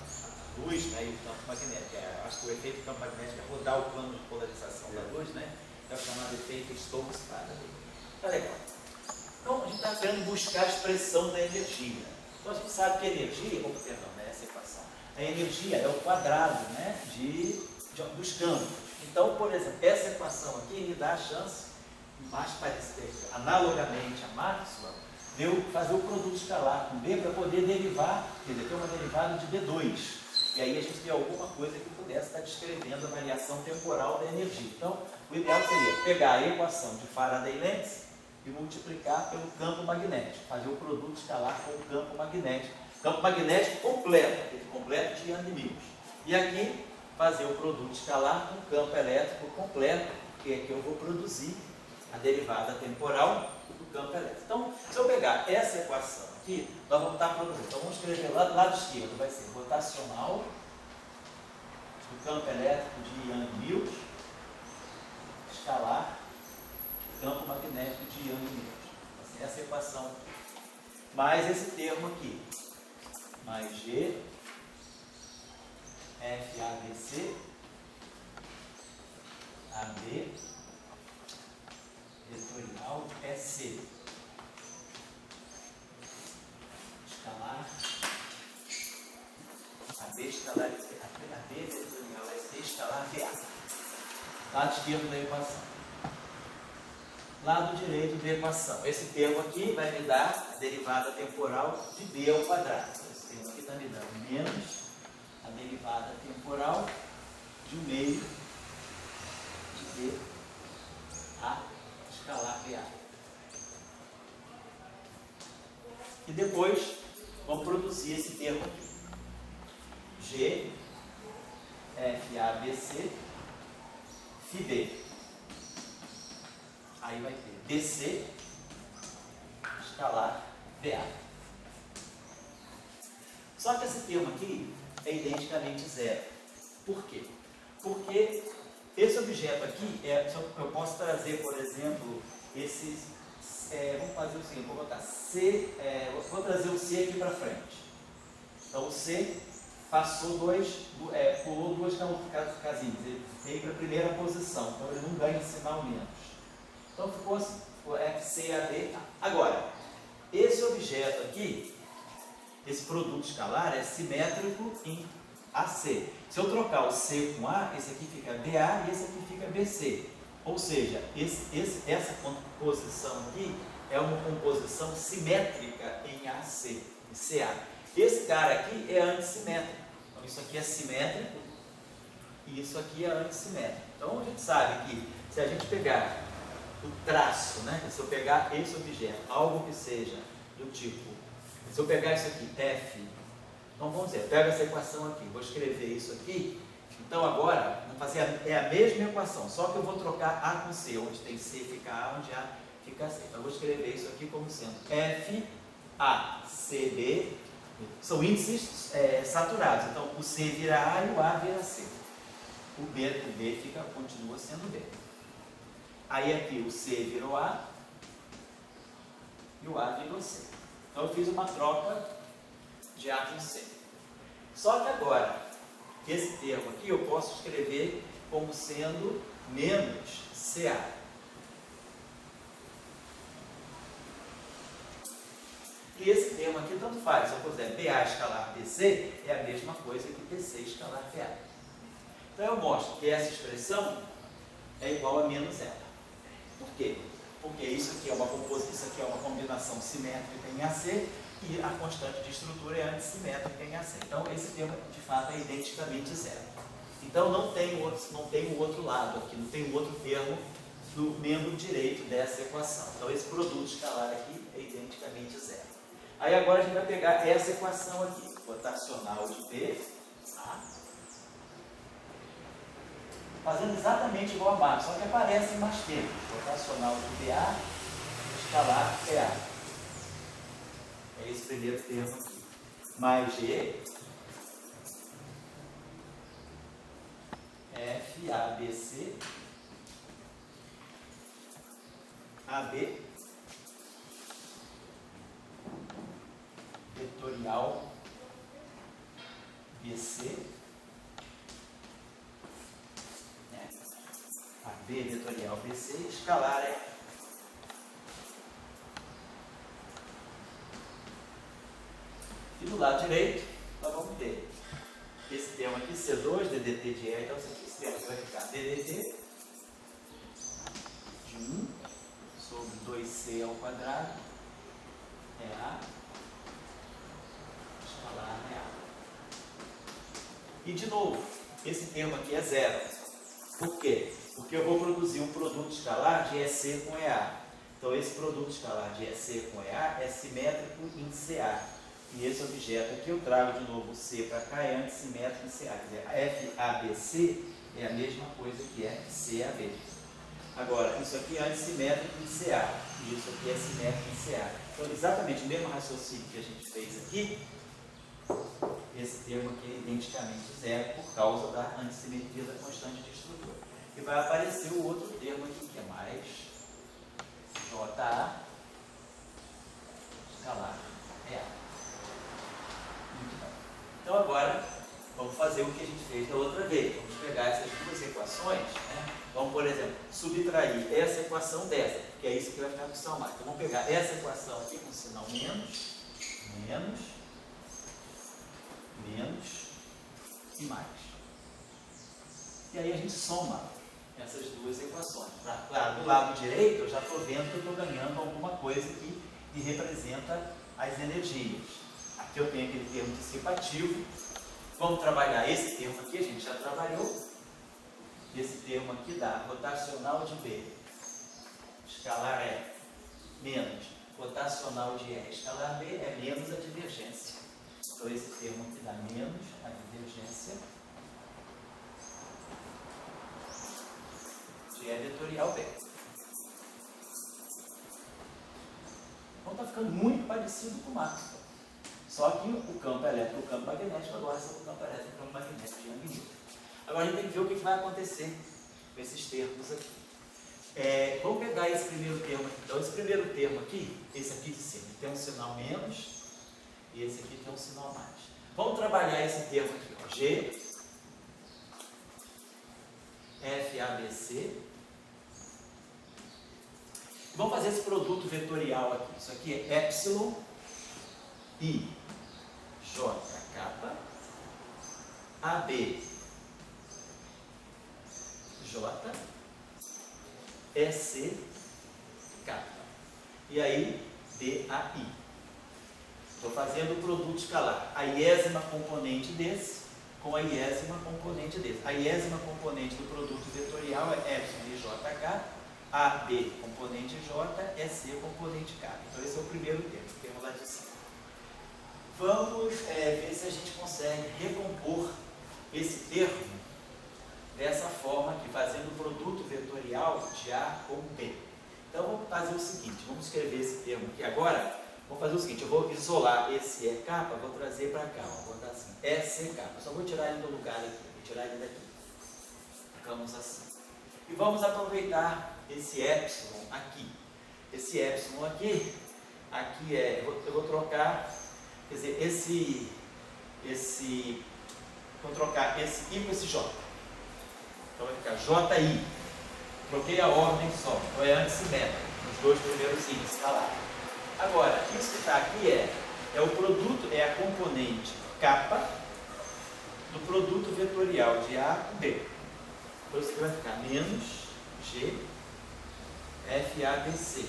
luz, né, e o campo magnético. Acho que o efeito do campo magnético é rodar o plano de polarização da luz, né? É o chamado efeito Stokes-Faraday. Tá legal. Então, a gente está querendo buscar a expressão da energia. Então, a gente sabe que a energia, essa equação, a energia é o quadrado, né, dos campos. Então, por exemplo, essa equação aqui me dá a chance, mais parecida, analogamente a Maxwell, de eu fazer o produto escalar com B para poder derivar, quer dizer, ter uma derivada de B2. E aí a gente tem alguma coisa que pudesse estar descrevendo a variação temporal da energia. Então, o ideal seria pegar a equação de Faraday-Lenz e multiplicar pelo campo magnético, fazer o produto escalar com o campo magnético. Campo magnético completo, aquele completo de Young-Mills. E aqui, fazer o produto escalar com o campo elétrico completo, porque aqui eu vou produzir a derivada temporal do campo elétrico. Então, se eu pegar essa equação aqui, nós vamos estar produzindo. Então, vamos escrever lá do lado esquerdo, vai ser rotacional do campo elétrico de Young-Mills, escalar, campo magnético de Young-Mills. Assim, essa equação, mais esse termo aqui, mais G FABC, AB, vetorial SC, escalar, AB escalar, AB vetorial SC, escalar VA. Lado esquerdo da equação. Lado direito da equação. Esse termo aqui vai me dar a derivada temporal de B ao quadrado. Esse termo aqui está me dando menos a derivada temporal de 1 meio de B a escalar VA. E depois vamos produzir esse termo aqui. G, FABC, FB. Aí vai ter DC, escalar VA. Só que esse termo aqui é identicamente zero. Por quê? Porque esse objeto aqui, eu posso trazer, por exemplo, esses. Vamos fazer o seguinte, vou botar C, vou trazer o C aqui para frente. Então o C passou pulou duas casinhas, ele veio para a primeira posição, então ele não ganha sinal menos. Então ficou assim, ficou FCAD. Agora, esse objeto aqui, esse produto escalar é simétrico em AC. Se eu trocar o C com A, esse aqui fica BA e esse aqui fica BC. Ou seja, essa composição aqui é uma composição simétrica em AC, em CA. Esse cara aqui é antissimétrico. Então isso aqui é simétrico e isso aqui é antissimétrico. Então a gente sabe que se a gente pegar o traço, né? Se eu pegar esse objeto, algo que seja do tipo, se eu pegar isso aqui, F, então vamos dizer, eu pego essa equação aqui, vou escrever isso aqui, então agora, vamos fazer a mesma equação, só que eu vou trocar A com C, onde tem C fica A, onde A fica C. Então eu vou escrever isso aqui como sendo F, A, C, B, são índices saturados, então o C vira A e o A vira C. O B continua sendo B. Aí aqui o C virou A e o A virou C. Então eu fiz uma troca de A com C. Só que agora, esse termo aqui eu posso escrever como sendo menos CA. E esse termo aqui tanto faz. Se eu puser BA escalar BC, é a mesma coisa que BC escalar BA. Então eu mostro que essa expressão é igual a menos ela. Por quê? Porque isso aqui é uma combinação simétrica em AC e a constante de estrutura é antissimétrica em AC. Então esse termo de fato é identicamente zero. Então não tem o outro lado aqui, não tem o outro termo do membro direito dessa equação. Então esse produto escalar aqui é identicamente zero. Aí agora a gente vai pegar essa equação aqui, rotacional de B, tá? Fazendo exatamente igual a Marx, só que aparecem mais termos. Rotacional de BA, escalar PA. É esse primeiro termo aqui. Mais G, FABC, AB, vetorial BC, AB vetorial BC, escalar é. E do lado direito, nós vamos ter esse termo aqui, C2, DDT de E, então esse termo aqui vai ficar DDT de 1 sobre 2C ao quadrado, é A, escalar é A. E de novo, esse termo aqui é zero. Por quê? Porque eu vou produzir um produto escalar de EC com EA. Então esse produto escalar de EC com EA é simétrico em CA. E esse objeto aqui eu trago de novo o C para cá, é antissimétrico em CA. Quer dizer, FABC é a mesma coisa que FCAB. Agora, isso aqui é antissimétrico em CA. E isso aqui é simétrico em CA. Então exatamente o mesmo raciocínio que a gente fez aqui, esse termo aqui é identicamente zero por causa da antissimetria da constante de estrutura. E vai aparecer o outro termo aqui, que é mais JA escalar EA. Muito bem. Então agora, vamos fazer fazer o que a gente fez da outra vez. Vamos pegar essas duas equações, né? Vamos, por exemplo, subtrair essa equação dessa, que é isso que vai ficar com o sinal mais. Então, vamos pegar essa equação aqui com o sinal menos e mais. E aí a gente soma essas duas equações. Claro, do lado direito eu já estou vendo que eu estou ganhando alguma coisa aqui que representa as energias. Aqui eu tenho aquele termo dissipativo. Vamos trabalhar esse termo aqui, a gente já trabalhou. Esse termo aqui dá rotacional de B, escalar E, menos rotacional de E, escalar B, é menos a divergência. Então esse termo aqui dá menos a divergência de E vetorial B. Então está ficando muito parecido com o Maxwell. Só que o campo elétrico e o campo magnético agora são o campo elétrico e o campo magnético de Young e Newton. Agora a gente tem que ver o que vai acontecer com esses termos aqui. Vamos pegar esse primeiro termo aqui. Então, esse primeiro termo aqui, esse aqui de cima, tem um sinal menos e esse aqui tem um sinal mais. Vamos trabalhar esse termo aqui, ó, G, F, A, B, C. Vamos fazer esse produto vetorial aqui. Isso aqui é epsilon, I, J, K, AB, J, EC, K. E aí, DAI. Estou fazendo o produto escalar. A iésima componente desse com a iésima componente desse. A iésima componente do produto vetorial é epsilon IJK, AB componente J, EC componente K. Então esse é o primeiro termo, o termo lá de cima. Vamos ver se a gente consegue recompor esse termo dessa forma aqui, fazendo o produto vetorial de A com B. Então vamos fazer o seguinte, vamos escrever esse termo aqui agora. Vamos fazer o seguinte, eu vou isolar esse EK, vou trazer para cá, vou botar assim, SK. Eu só vou tirar ele do lugar aqui, vou tirar ele daqui. Ficamos assim. E vamos aproveitar esse epsilon aqui. Esse epsilon aqui eu vou trocar, quer dizer, vou trocar esse I com esse J. Então vai ficar JI. Troquei a ordem só, então é antissimétrico, nos dois primeiros I's, está lá. Agora, isso que está aqui é o produto, é a componente K do produto vetorial de A com B. Então isso aqui vai ficar menos G FABC.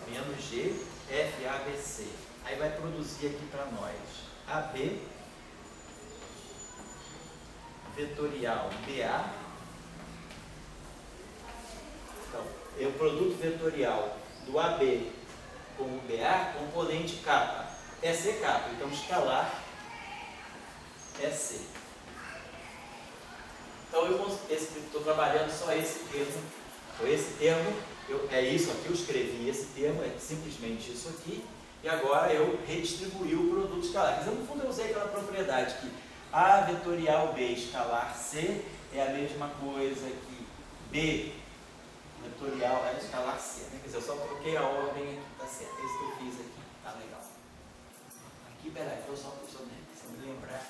Menos G FABC. Aí vai produzir aqui para nós AB vetorial BA. Então, é o produto vetorial do AB com o BA, componente K, ECK. Então, escalar EC. Então, eu estou trabalhando só esse termo. Então, esse termo, é isso aqui, eu escrevi esse termo, é simplesmente isso aqui. E agora eu redistribuí o produto escalar. Quer dizer, no fundo, eu usei aquela propriedade que A vetorial B escalar C é a mesma coisa que B vetorial é escalar C. Né? Quer dizer, eu só troquei a ordem aqui, tá certo. É isso que eu fiz aqui, tá legal. Aqui, peraí, eu só me lembrar.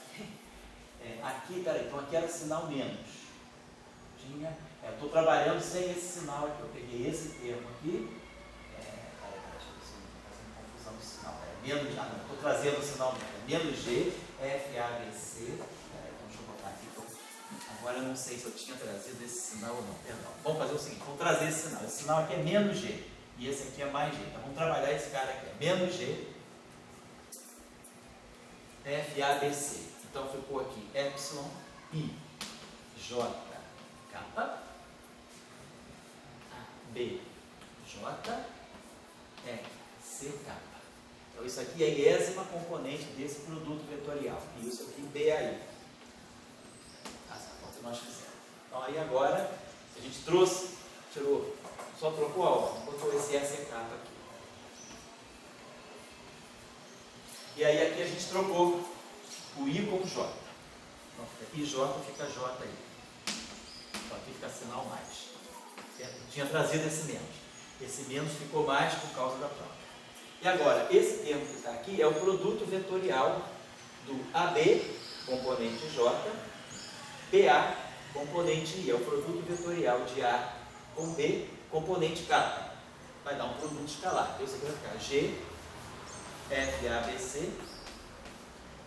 Aqui, peraí, então aqui era sinal menos. Eu estou trabalhando sem esse sinal aqui. Eu peguei esse termo aqui. Peraí, deixa eu ver se não estou fazendo confusão de sinal. Menos, não, estou trazendo o sinal menos G, FABC. Então deixa eu botar aqui. Agora eu não sei se eu tinha trazido esse sinal ou não. Perdão. Vamos fazer o seguinte, vamos trazer esse sinal. Esse sinal aqui é menos G. E esse aqui é mais G. Então vamos trabalhar esse cara aqui. Menos G, FABC. Então ficou aqui epsilon I J K B J E C K. Então isso aqui é a iésima componente desse produto vetorial. E isso aqui BAI. Essa conta nós fizemos. Então aí agora a gente trouxe, tirou, só trocou a ordem, botou esse SK aqui. E aí aqui a gente trocou o I com o J. Então fica IJ, fica J aí. Então aqui fica sinal mais. Certo? Tinha trazido esse menos. Esse menos ficou mais por causa da troca. E agora, esse termo que está aqui é o produto vetorial do AB, componente J, BA, componente I. É o produto vetorial de A com B, componente K. Vai dar um produto escalar. Então, isso aqui vai ficar G, F, A, B, C.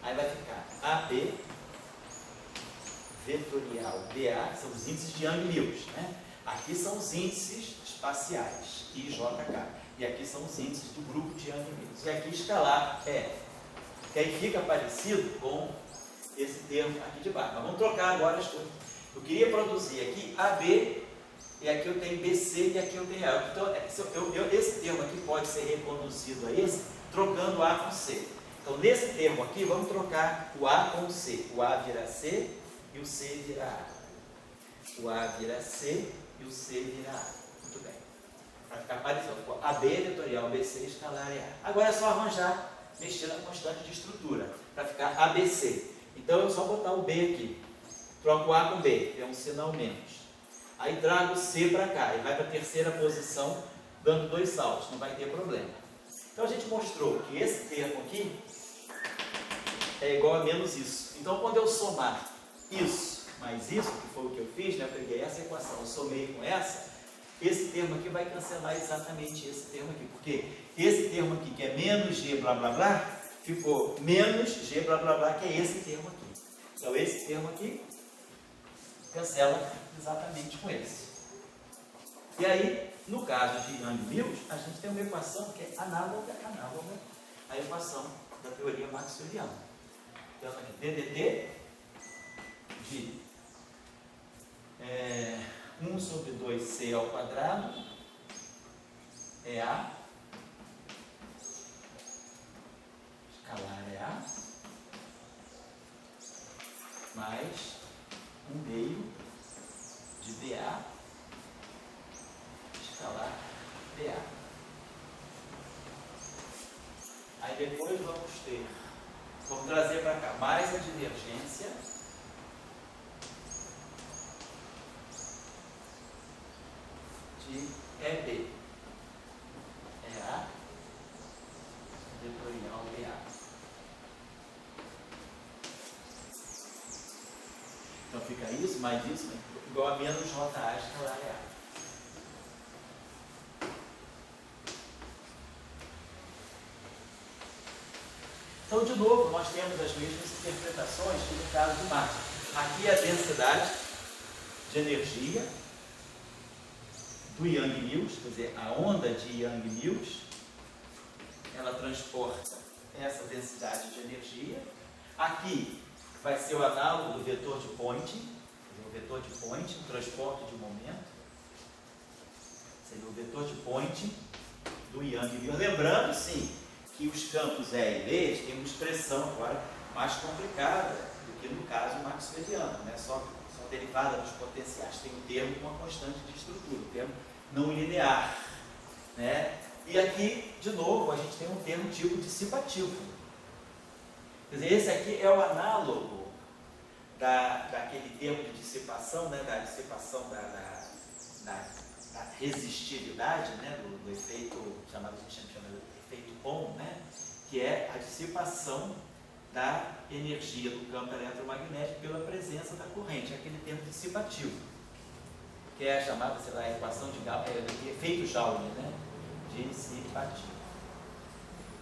Aí vai ficar AB, vetorial BA, são os índices de Young-Mills, né? Aqui são os índices espaciais, I, J, K. E aqui são os índices do grupo de Young-Mills. E aqui escalar F. Que aí fica parecido com esse termo aqui de baixo. Mas vamos trocar agora as coisas. Eu queria produzir aqui AB, e aqui eu tenho BC, e aqui eu tenho A. Então, esse termo aqui pode ser reconduzido a esse, trocando A com C. Então, nesse termo aqui, vamos trocar o A com o C. O A vira C e o C vira A. O A vira C e o C vira A. Muito bem. Vai ficar parecido. AB, vetorial, BC, escalar e A. Agora é só arranjar, mexer na constante de estrutura, para ficar ABC. Então, é só botar o B aqui. Troco A com B, é um sinal menos. Aí trago o C para cá, e vai para a terceira posição, dando 2 saltos, não vai ter problema. Então, a gente mostrou que esse termo aqui é igual a menos isso. Então, quando eu somar isso mais isso, que foi o que eu fiz, né? Eu peguei essa equação, eu somei com essa, esse termo aqui vai cancelar exatamente esse termo aqui, porque esse termo aqui, que é menos G blá blá blá, ficou menos G blá blá blá, que é esse termo aqui. Então, esse termo aqui cancela exatamente com esse. E aí, no caso de Young-Mills, a gente tem uma equação que é análoga à equação da teoria maxwelliana. Então, aqui, ddt de 1 sobre 2c ao quadrado é A, escalar é A, mais 1/2 de BA, escalar BA. Aí depois vamos trazer para cá mais a divergência de EB. É A, vetorial BA. Então fica isso, mais isso, igual a menos JA escalar é A. Então, de novo, nós temos as mesmas interpretações que no caso de Marte. Aqui é a densidade de energia do Young-Mills, quer dizer, a onda de Young-Mills, ela transporta essa densidade de energia. Aqui vai ser o análogo do vetor de Point, o vetor de Point, o transporte de momento, seria o vetor de Point do Young-Mills. Lembrando, sim, que os campos E e B têm uma expressão agora mais complicada do que no caso maxwelliano, né? Só derivada dos potenciais. Tem um termo com uma constante de estrutura, um termo não linear, né? E aqui, de novo, a gente tem um termo tipo dissipativo. Quer dizer, esse aqui é o análogo daquele termo de dissipação, né? Da dissipação da resistividade, né? Do efeito, a gente chama de efeito Ohm, né? Que é a dissipação da energia do campo eletromagnético pela presença da corrente, aquele termo dissipativo, que é a chamada, sei lá, a equação de efeito Joule, né? Dissipativo.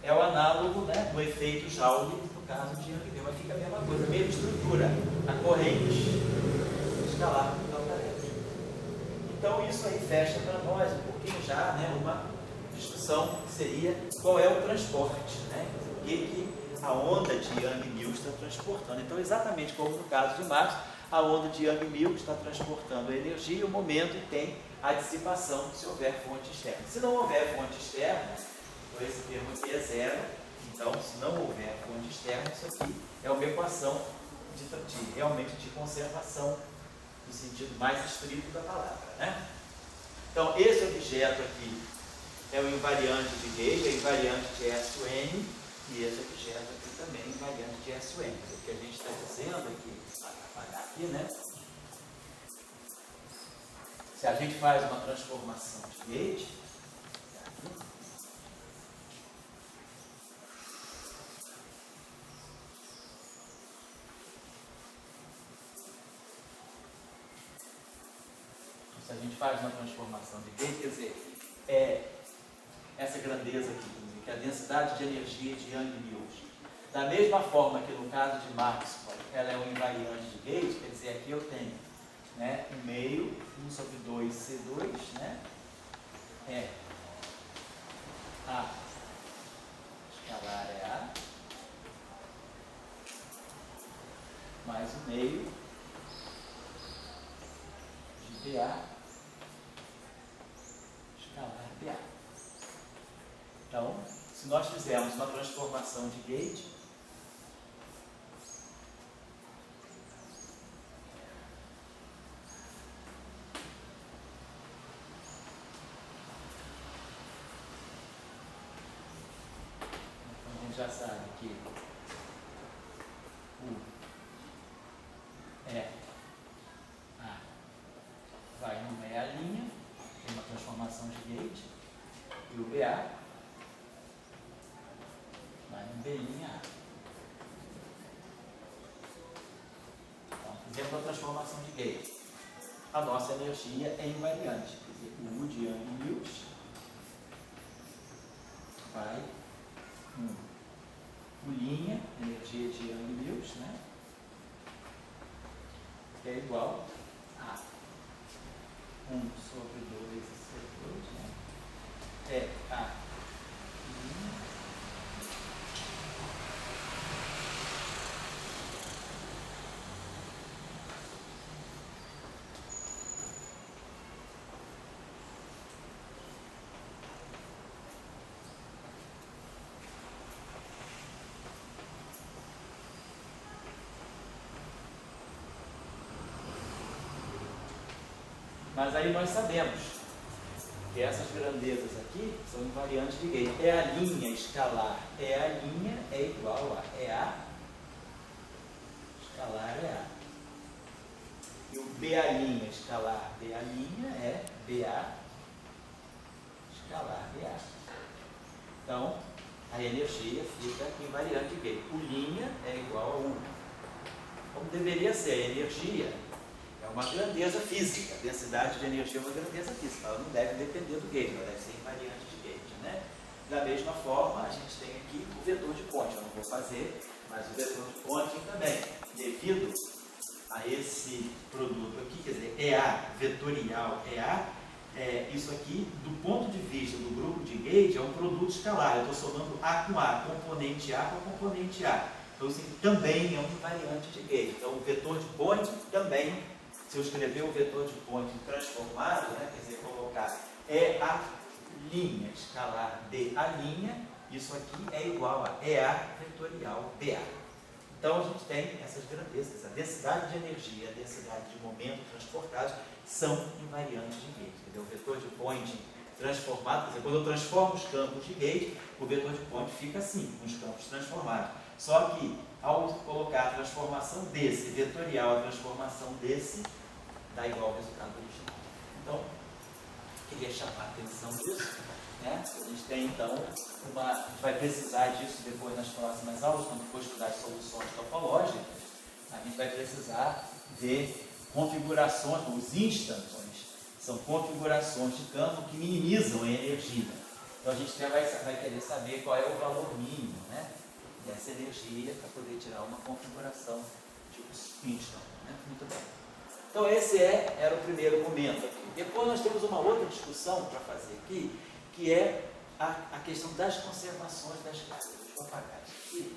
É o análogo, né, do efeito Joule no caso de Young-Mills, mas fica a mesma coisa, a mesma estrutura, a corrente escalar do campo elétrico. Então isso aí fecha para nós um pouquinho já, né, uma discussão que seria qual é o transporte, né? O que a onda de Young-Mills está transportando. Então, exatamente como no caso de Marte, a onda de Young-Mills está transportando a energia e o momento tem a dissipação se houver fonte externa. Se não houver fonte externa, então esse termo aqui é zero. Então, se não houver fonte externa, isso aqui é uma equação realmente de conservação no sentido mais estrito da palavra, né? Então, esse objeto aqui é o invariante de Gauge, é o invariante de S-N, e esse objeto aqui também é o invariante de S-N. O que a gente está dizendo aqui, para apagar aqui, né? Se a gente faz uma transformação de Gauge, gente faz uma transformação de gauge, quer dizer, essa grandeza aqui, quer dizer, que é a densidade de energia de Young-Mills. Da mesma forma que no caso de Maxwell, ela é um invariante de gauge, quer dizer, aqui eu tenho, né, 1/2, 1/2C2, né, A escalar é A, mais 1/2 de BA escalar BA. Então, se nós fizermos uma transformação de gauge, então a gente já sabe que o A vai no meia linha, tem uma transformação de gauge, e o BA vai no B' A. Então, fizemos a transformação de gauge. A nossa energia é invariante, quer dizer, o U de Young-Mills vai U', energia de Young-Mills, né? Que é igual a 1/2C2, né? É a linha Mas aí nós sabemos que essas grandezas aqui são invariantes de gauge. É a linha escalar, a linha é igual a A escalar é A. E o BA' escalar BA' é BA escalar BA. Então, a energia fica invariante de gauge. O linha é igual a 1. Como deveria ser, a energia é uma grandeza física, a densidade de energia é uma grandeza física, ela não deve depender do gauge, ela deve ser invariante de gauge, né? Da mesma forma, a gente tem aqui o vetor de Ponting, eu não vou fazer, mas o vetor de Ponting também, devido a esse produto aqui, quer dizer, EA vetorial, EA, isso aqui, do ponto de vista do grupo de gauge, é um produto escalar, eu estou somando A com A, componente A com componente A, então isso aqui também é um invariante de gauge, então o vetor de Ponting também. Se eu escrever o vetor de Ponting transformado, né, quer dizer, colocar a linha escalar BA', isso aqui é igual a EA vetorial BA. Então, a gente tem essas grandezas, a densidade de energia e a densidade de momento transportados são invariantes de gauge. Entendeu? O vetor de Ponting transformado, quer dizer, quando eu transformo os campos de gauge, o vetor de Ponting fica assim, com os campos transformados. Só que, ao colocar a transformação desse vetorial, a transformação desse, dá igual ao resultado original. Então, queria chamar a atenção disso, né? A gente tem, então, a gente vai precisar disso depois nas próximas aulas, quando for estudar as soluções topológicas, a gente vai precisar de configurações, os instantons, são configurações de campo que minimizam a energia. Então, a gente vai querer saber qual é o valor mínimo, né, dessa energia para poder tirar uma configuração de instant, né? Muito bem. Então, esse era o primeiro momento aqui. Depois nós temos uma outra discussão para fazer aqui, que é a questão das conservações das cargas. Deixa eu apagar aqui.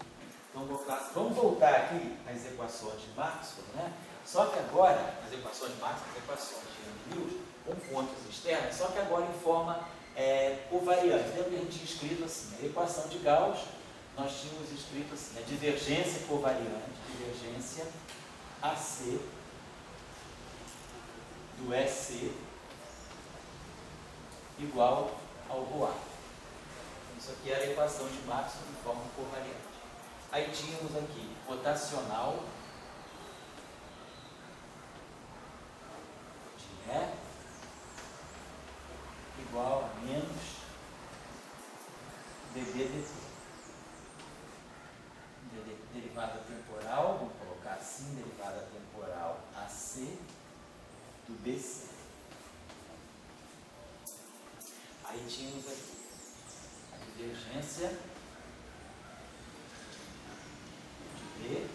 Então, vamos voltar aqui às equações de Maxwell, né? Só que agora, as equações de Maxwell, as equações de Young-Mills, com fontes externas, só que agora em forma covariante. Lembra que a gente tinha escrito assim, a equação de Gauss, nós tínhamos escrito assim, a divergência covariante, divergência AC do EC igual ao ρA. Isso aqui era a equação de Maxwell em forma covariante. Aí tínhamos aqui rotacional de E igual a menos dB/dt. Derivada temporal, vamos colocar assim, derivada temporal AC do BC. tínhamos aqui a divergência de B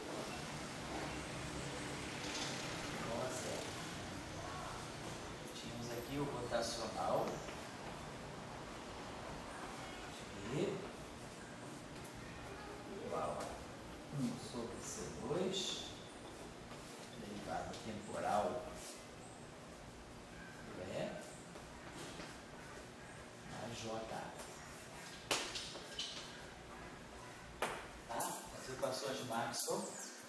igual a zero. Tínhamos aqui o rotacional de B igual a 1 sobre C2, derivada temporal do E, mais J. Tá? As equações de Maxwell,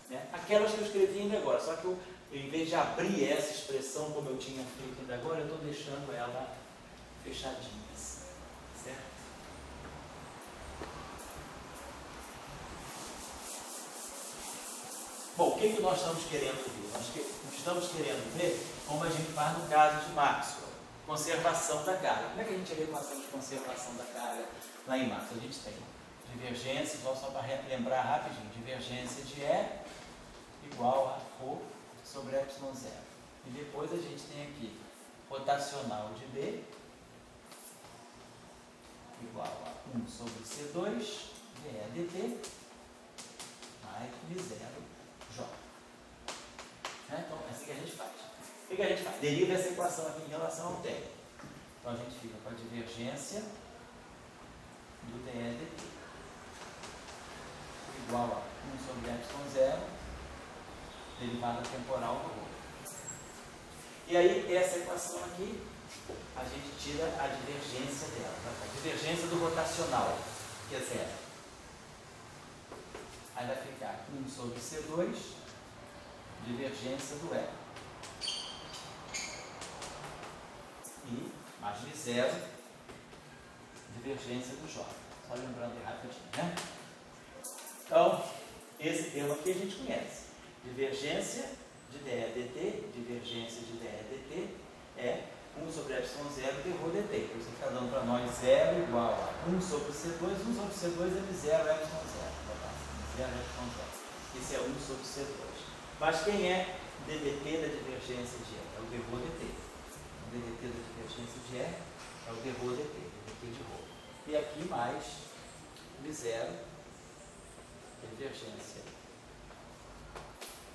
né? Aquelas que eu escrevi ainda agora, só que eu, em vez de abrir essa expressão como eu tinha feito ainda agora, eu estou deixando ela fechadinha, assim, certo? Bom, o que nós estamos querendo ver? Nós estamos querendo ver como a gente faz no caso de Maxwell, conservação da carga. Como é que a gente vê a equação de conservação da carga lá em Maxwell? A gente tem divergência, só para lembrar rapidinho, divergência de E igual a Rho sobre ε0. E depois a gente tem aqui rotacional de B igual a 1 sobre C2 dE dt mais V0 J. Então, é assim que a gente faz. O que a gente faz? Deriva essa equação aqui em relação ao tempo. Então, a gente fica com a divergência do dE dt igual a 1 sobre ε0, derivada temporal do rho. E aí, essa equação aqui, a gente tira a divergência dela. A divergência do rotacional, que é zero. Aí vai ficar 1 sobre C2, divergência do E. E mais de zero, divergência do J. Só lembrando rapidinho, né? Então, esse termo aqui a gente conhece. Divergência de dE dt, divergência de dE dt é 1 sobre ε0 de rho dt. Então, você está dando para nós 0 igual a 1 sobre C2. 1 sobre C2 é de 0 ε0. 0 ε0. Esse é 1 sobre C2. Mas quem é ddt da divergência de E? É o de rho dt. O ddt da divergência de E é o de rho dt, ddt de rho. E aqui mais V0, divergência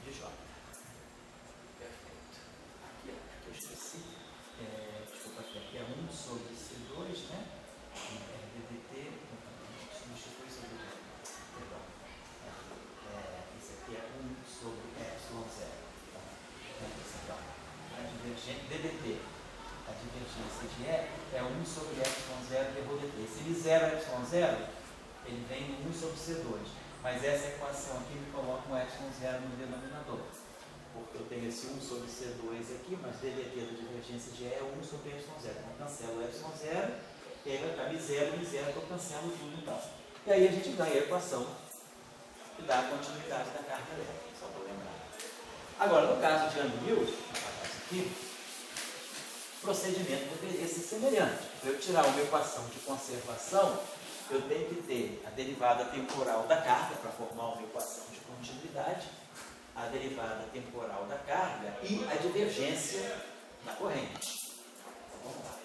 de J. Perfeito. Aqui eu esqueci. Desculpa, aqui é 1 sobre C2, né? ddt, substitui sobre J. Perdão. Isso aqui é 1 sobre ε0. Então, a divergência ddt, a divergência de E é 1 sobre ε0 de rho dt. Esse V0 ε0, ele vem em 1 sobre C2. Mas essa equação aqui me coloca um ε0 no denominador. Porque eu tenho esse 1 sobre C2 aqui, mas ddt da divergência de E é 1 sobre ε0. Então, eu cancelo ε0, e aí vai ficar V0, eu cancelo tudo então. E aí a gente ganha a equação que dá a continuidade da carga elétrica, só para lembrar. Agora, no caso de Young-Mills, aqui, o procedimento deveria ser semelhante. Para eu tirar uma equação de conservação, eu tenho que ter a derivada temporal da carga para formar uma equação de continuidade, a derivada temporal da carga e a divergência da corrente. Então, vamos lá.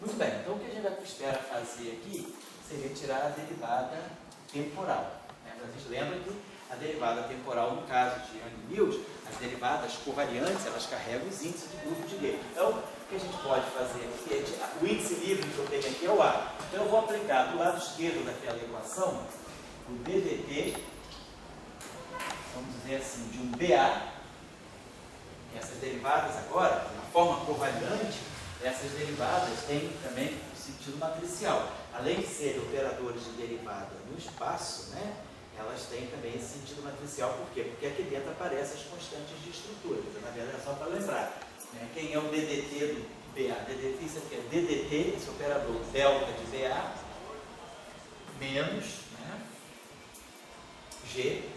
Muito bem, então o que a gente espera fazer aqui seria tirar a derivada temporal. A gente lembra que a derivada temporal, no caso de Young-Mills, as derivadas covariantes, elas carregam os índices de grupo de Lie. Então, o que a gente pode fazer aqui é, o índice livre que eu tenho aqui é o A. Então, eu vou aplicar do lado esquerdo daquela equação o ddt, vamos dizer assim, de um BA. Essas derivadas agora, de uma forma covariante, essas derivadas têm também o sentido matricial. Além de serem operadores de derivada no espaço, né, elas têm também esse sentido matricial. Por quê? Porque aqui dentro aparecem as constantes de estrutura. Então, na verdade, é só para lembrar. Né, quem é o DDT do BA? DDT, isso aqui é o DDT, esse operador delta de BA, menos, né, G,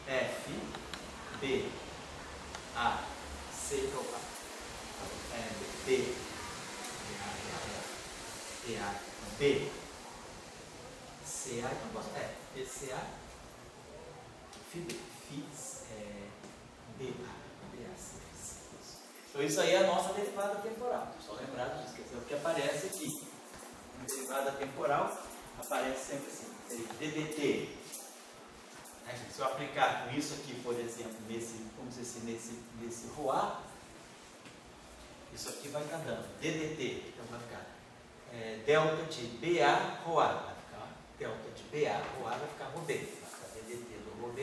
F, B, A, C, B, B, CA, então posso, BCA, FB, BA, então isso aí é a nossa derivada temporal, só lembrar disso, quer dizer, o que aparece aqui, na derivada temporal, aparece sempre assim, seria DDT, né? Se eu aplicar com isso aqui, por exemplo, vamos dizer assim, nesse ROA, isso aqui vai estar dando DDT, então vai ficar delta de BA ROA, vai ficar delta de BA ROA, vai ficar ROB, vai ficar DDT do ROB,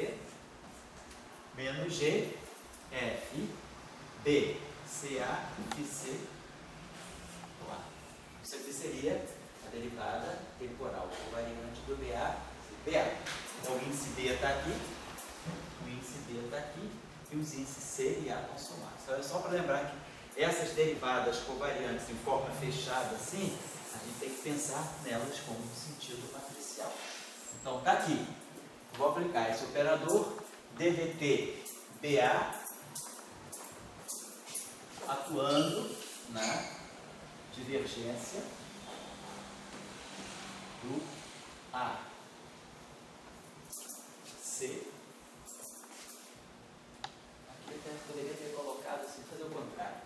menos G, F, B, CA, FC, ROA. Isso aqui seria a derivada temporal covariante do BA. Então o índice B está aqui, e os índices C e A vão somar. Então é só para lembrar que essas derivadas covariantes em forma fechada assim, a gente tem que pensar nelas como um sentido matricial. Então está aqui, vou aplicar esse operador DDT BA atuando na divergência do A, C. Aqui eu até poderia ter colocado assim, fazer o contrário.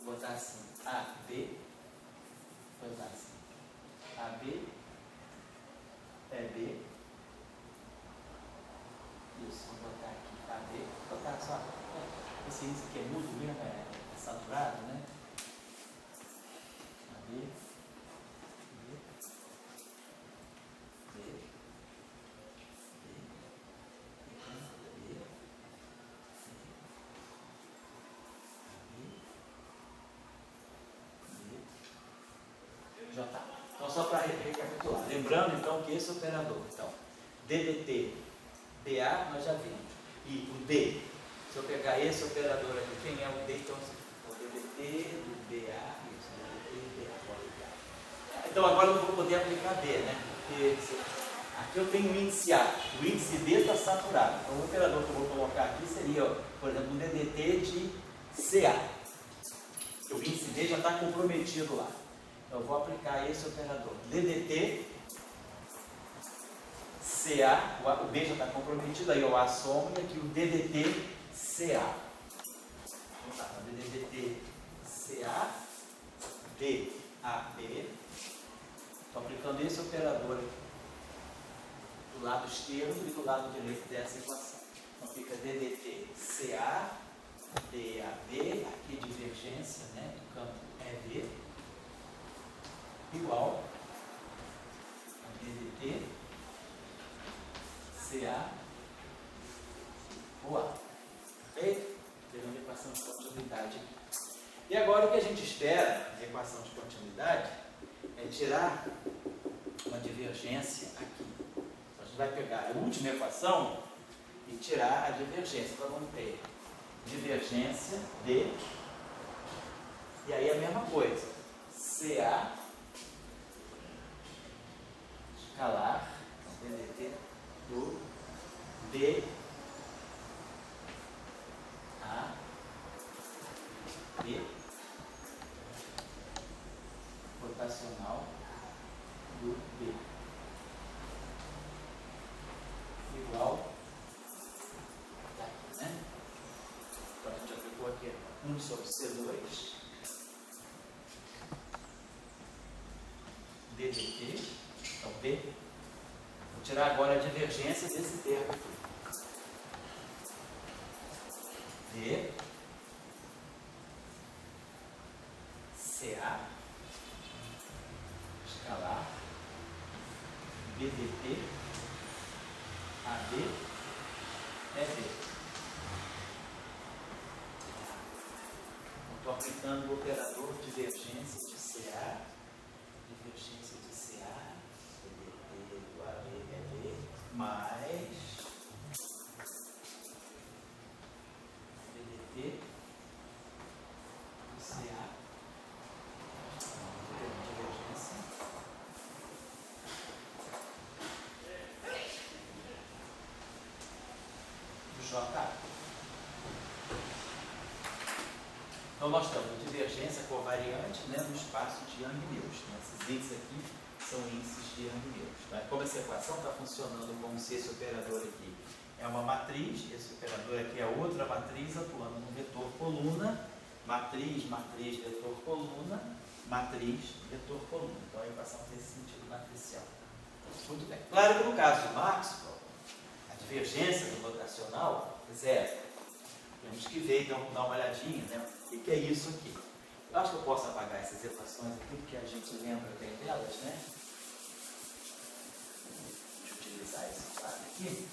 Vou botar assim, AB, vou botar assim, AB, B. Isso, vou botar aqui AB, vou botar só, esse índice aqui é muito mesmo, é saturado, né? AB, já está. Então, só para recapitular. Lembrando, então, que esse operador, então, DDT, BA, nós já vimos. E o D, se eu pegar esse operador aqui, quem é o D? Então, o DDT do BA, isso, DDT, BA. Então, agora eu vou poder aplicar D, né? Porque aqui eu tenho o índice A, o índice D está saturado. Então, o operador que eu vou colocar aqui seria, por exemplo, um DDT de CA. O índice D já está comprometido lá. Então, eu vou aplicar esse operador DDT, CA, o B já está comprometido, aí o A soma, e aqui o DDT, CA. Então, tá, DDT, CA, DAB. Estou aplicando esse operador aqui, do lado esquerdo e do lado direito dessa equação. Então, fica DDT, CA, DAB, aqui divergência, né, do campo EB, igual a DDT, CA, o A. Ok? Temos a equação de continuidade aqui. E agora o que a gente espera na equação de continuidade é tirar uma divergência aqui. Então, a gente vai pegar a última equação e tirar a divergência. Então vamos ter divergência D, e aí a mesma coisa, CA escalar, DDT do D, A, B, rotacional do B, igual aqui, né? Então a gente aplicou aqui 1 sobre C2, DDT, então D. Vou tirar agora a divergência desse termo aqui. D, CA, escalar, DDT, AB, EB. Estou aplicando o operador divergência de CA, divergência de CA, DDT do AB, EB, mais DDT do CA, divergência Então nós temos a divergência covariante, né, no espaço de Young-Mills. Né? Esses índices aqui são índices de Young-Mills. Né? Como essa equação está funcionando como se esse operador aqui é uma matriz, esse operador aqui é outra matriz atuando no vetor coluna, matriz, matriz, vetor coluna, matriz, vetor coluna. Então a equação tem esse sentido matricial. Muito bem. Claro que no caso de Maxwell, a divergência do rotacional é zero. Temos que ver, então, dar uma olhadinha, né? O que é isso aqui? Eu acho que eu posso apagar essas equações aqui, porque a gente lembra bem delas, né? Deixa eu utilizar esse quadro aqui.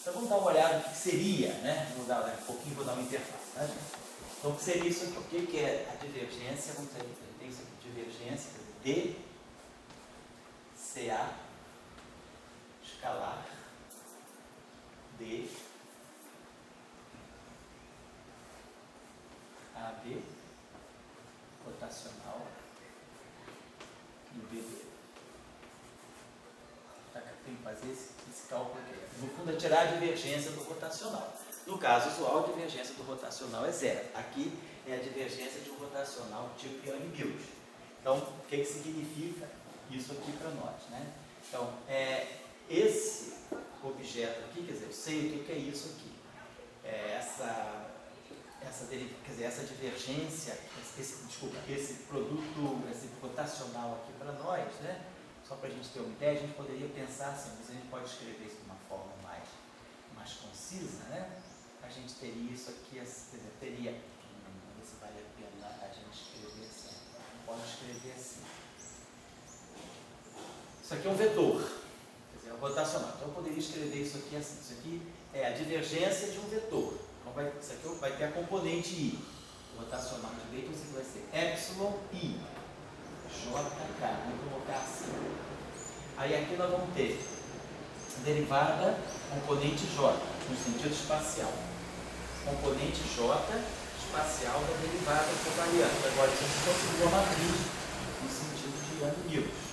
Então vamos dar uma olhada no que seria, né? Vou dar um pouquinho, vou dar uma interface, tá, gente? Então, o que seria isso aqui? O que é a divergência? Vamos ter isso aqui, divergência de CA escalar de AB rotacional no BD. Tá, tem que fazer esse cálculo aqui. No fundo, é tirar a divergência do rotacional. No caso usual, a divergência do rotacional é zero. Aqui é a divergência de um rotacional tipo Young-Mills. Então, o que significa isso aqui para nós, né? Então, esse objeto aqui, quer dizer, eu sei o que é isso aqui. Essa divergência, esse produto, esse rotacional aqui para nós, né? Só para a gente ter uma ideia, a gente poderia pensar assim, mas a gente pode escrever isso de uma forma mais concisa, né? A gente teria isso aqui, quer dizer, teria, não sei se vale a pena a gente escrever assim, não pode escrever assim. Isso aqui é um vetor, quer dizer, é um rotacional. Então eu poderia escrever isso aqui assim, isso aqui é a divergência de um vetor. Então isso aqui vai ter a componente I, o rotacional de vetor, isso vai ser epsilon I, JK, vamos colocar assim. Aí aqui nós vamos ter a derivada componente J, no sentido espacial. Componente J espacial da derivada covariante. Agora isso aqui considerou uma matriz no sentido de Young-Mills.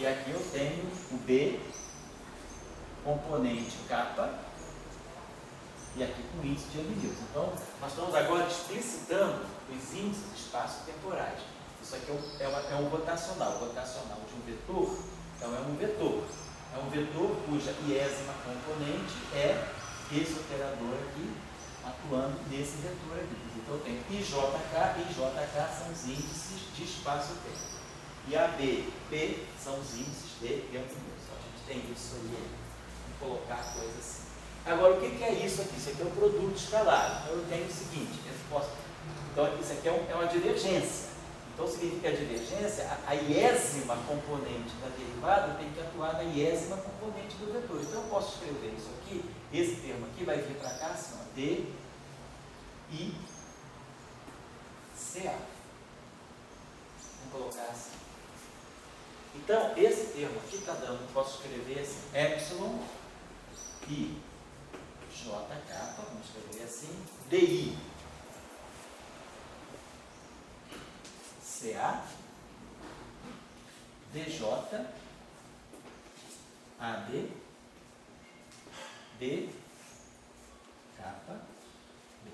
E aqui eu tenho o B, componente K, e aqui com índice de Young-Mills. Então, nós estamos agora explicitando os índices espaço-temporais. Isso aqui é um rotacional. O rotacional de um vetor, então é um vetor. É um vetor cuja iésima componente é esse operador aqui, atuando nesse vetor aqui. Então eu tenho IJK, e IJK são os índices de espaço-tempo. E AB, P são os índices de Young-Mills. Então a gente tem isso aí, vamos colocar a coisa assim. Agora, o que é isso aqui? Isso aqui é um produto escalar. Então eu tenho o seguinte, então isso aqui é uma divergência. Então significa que a divergência, a iésima componente da derivada tem que atuar na iésima componente do vetor. Então eu posso escrever isso aqui, esse termo aqui vai vir para cá assim, ó, D, I, CA. Vamos colocar assim. Então, esse termo aqui está dando, posso escrever assim, epsilon, I, JK, vamos escrever assim, DI, CA, DJ, AB, D, K, B.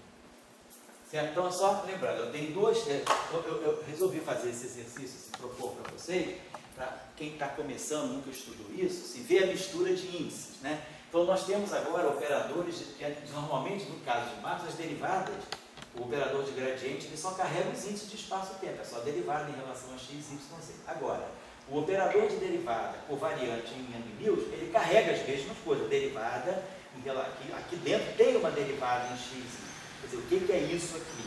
Certo? Então, só lembrando, eu tenho duas. Eu resolvi fazer esse exercício, se propor para vocês, para quem está começando, nunca estudou isso, se vê a mistura de índices, né? Então, nós temos agora operadores, que normalmente, no caso de Maxwell, as derivadas, o operador de gradiente, ele só carrega os índices de espaço-tempo, é só derivada em relação a x, y, z. Agora, o operador de derivada covariante em Young-Mills, ele carrega as mesmas coisas, derivada, aqui dentro tem uma derivada em x, y. Quer dizer, o que é isso aqui?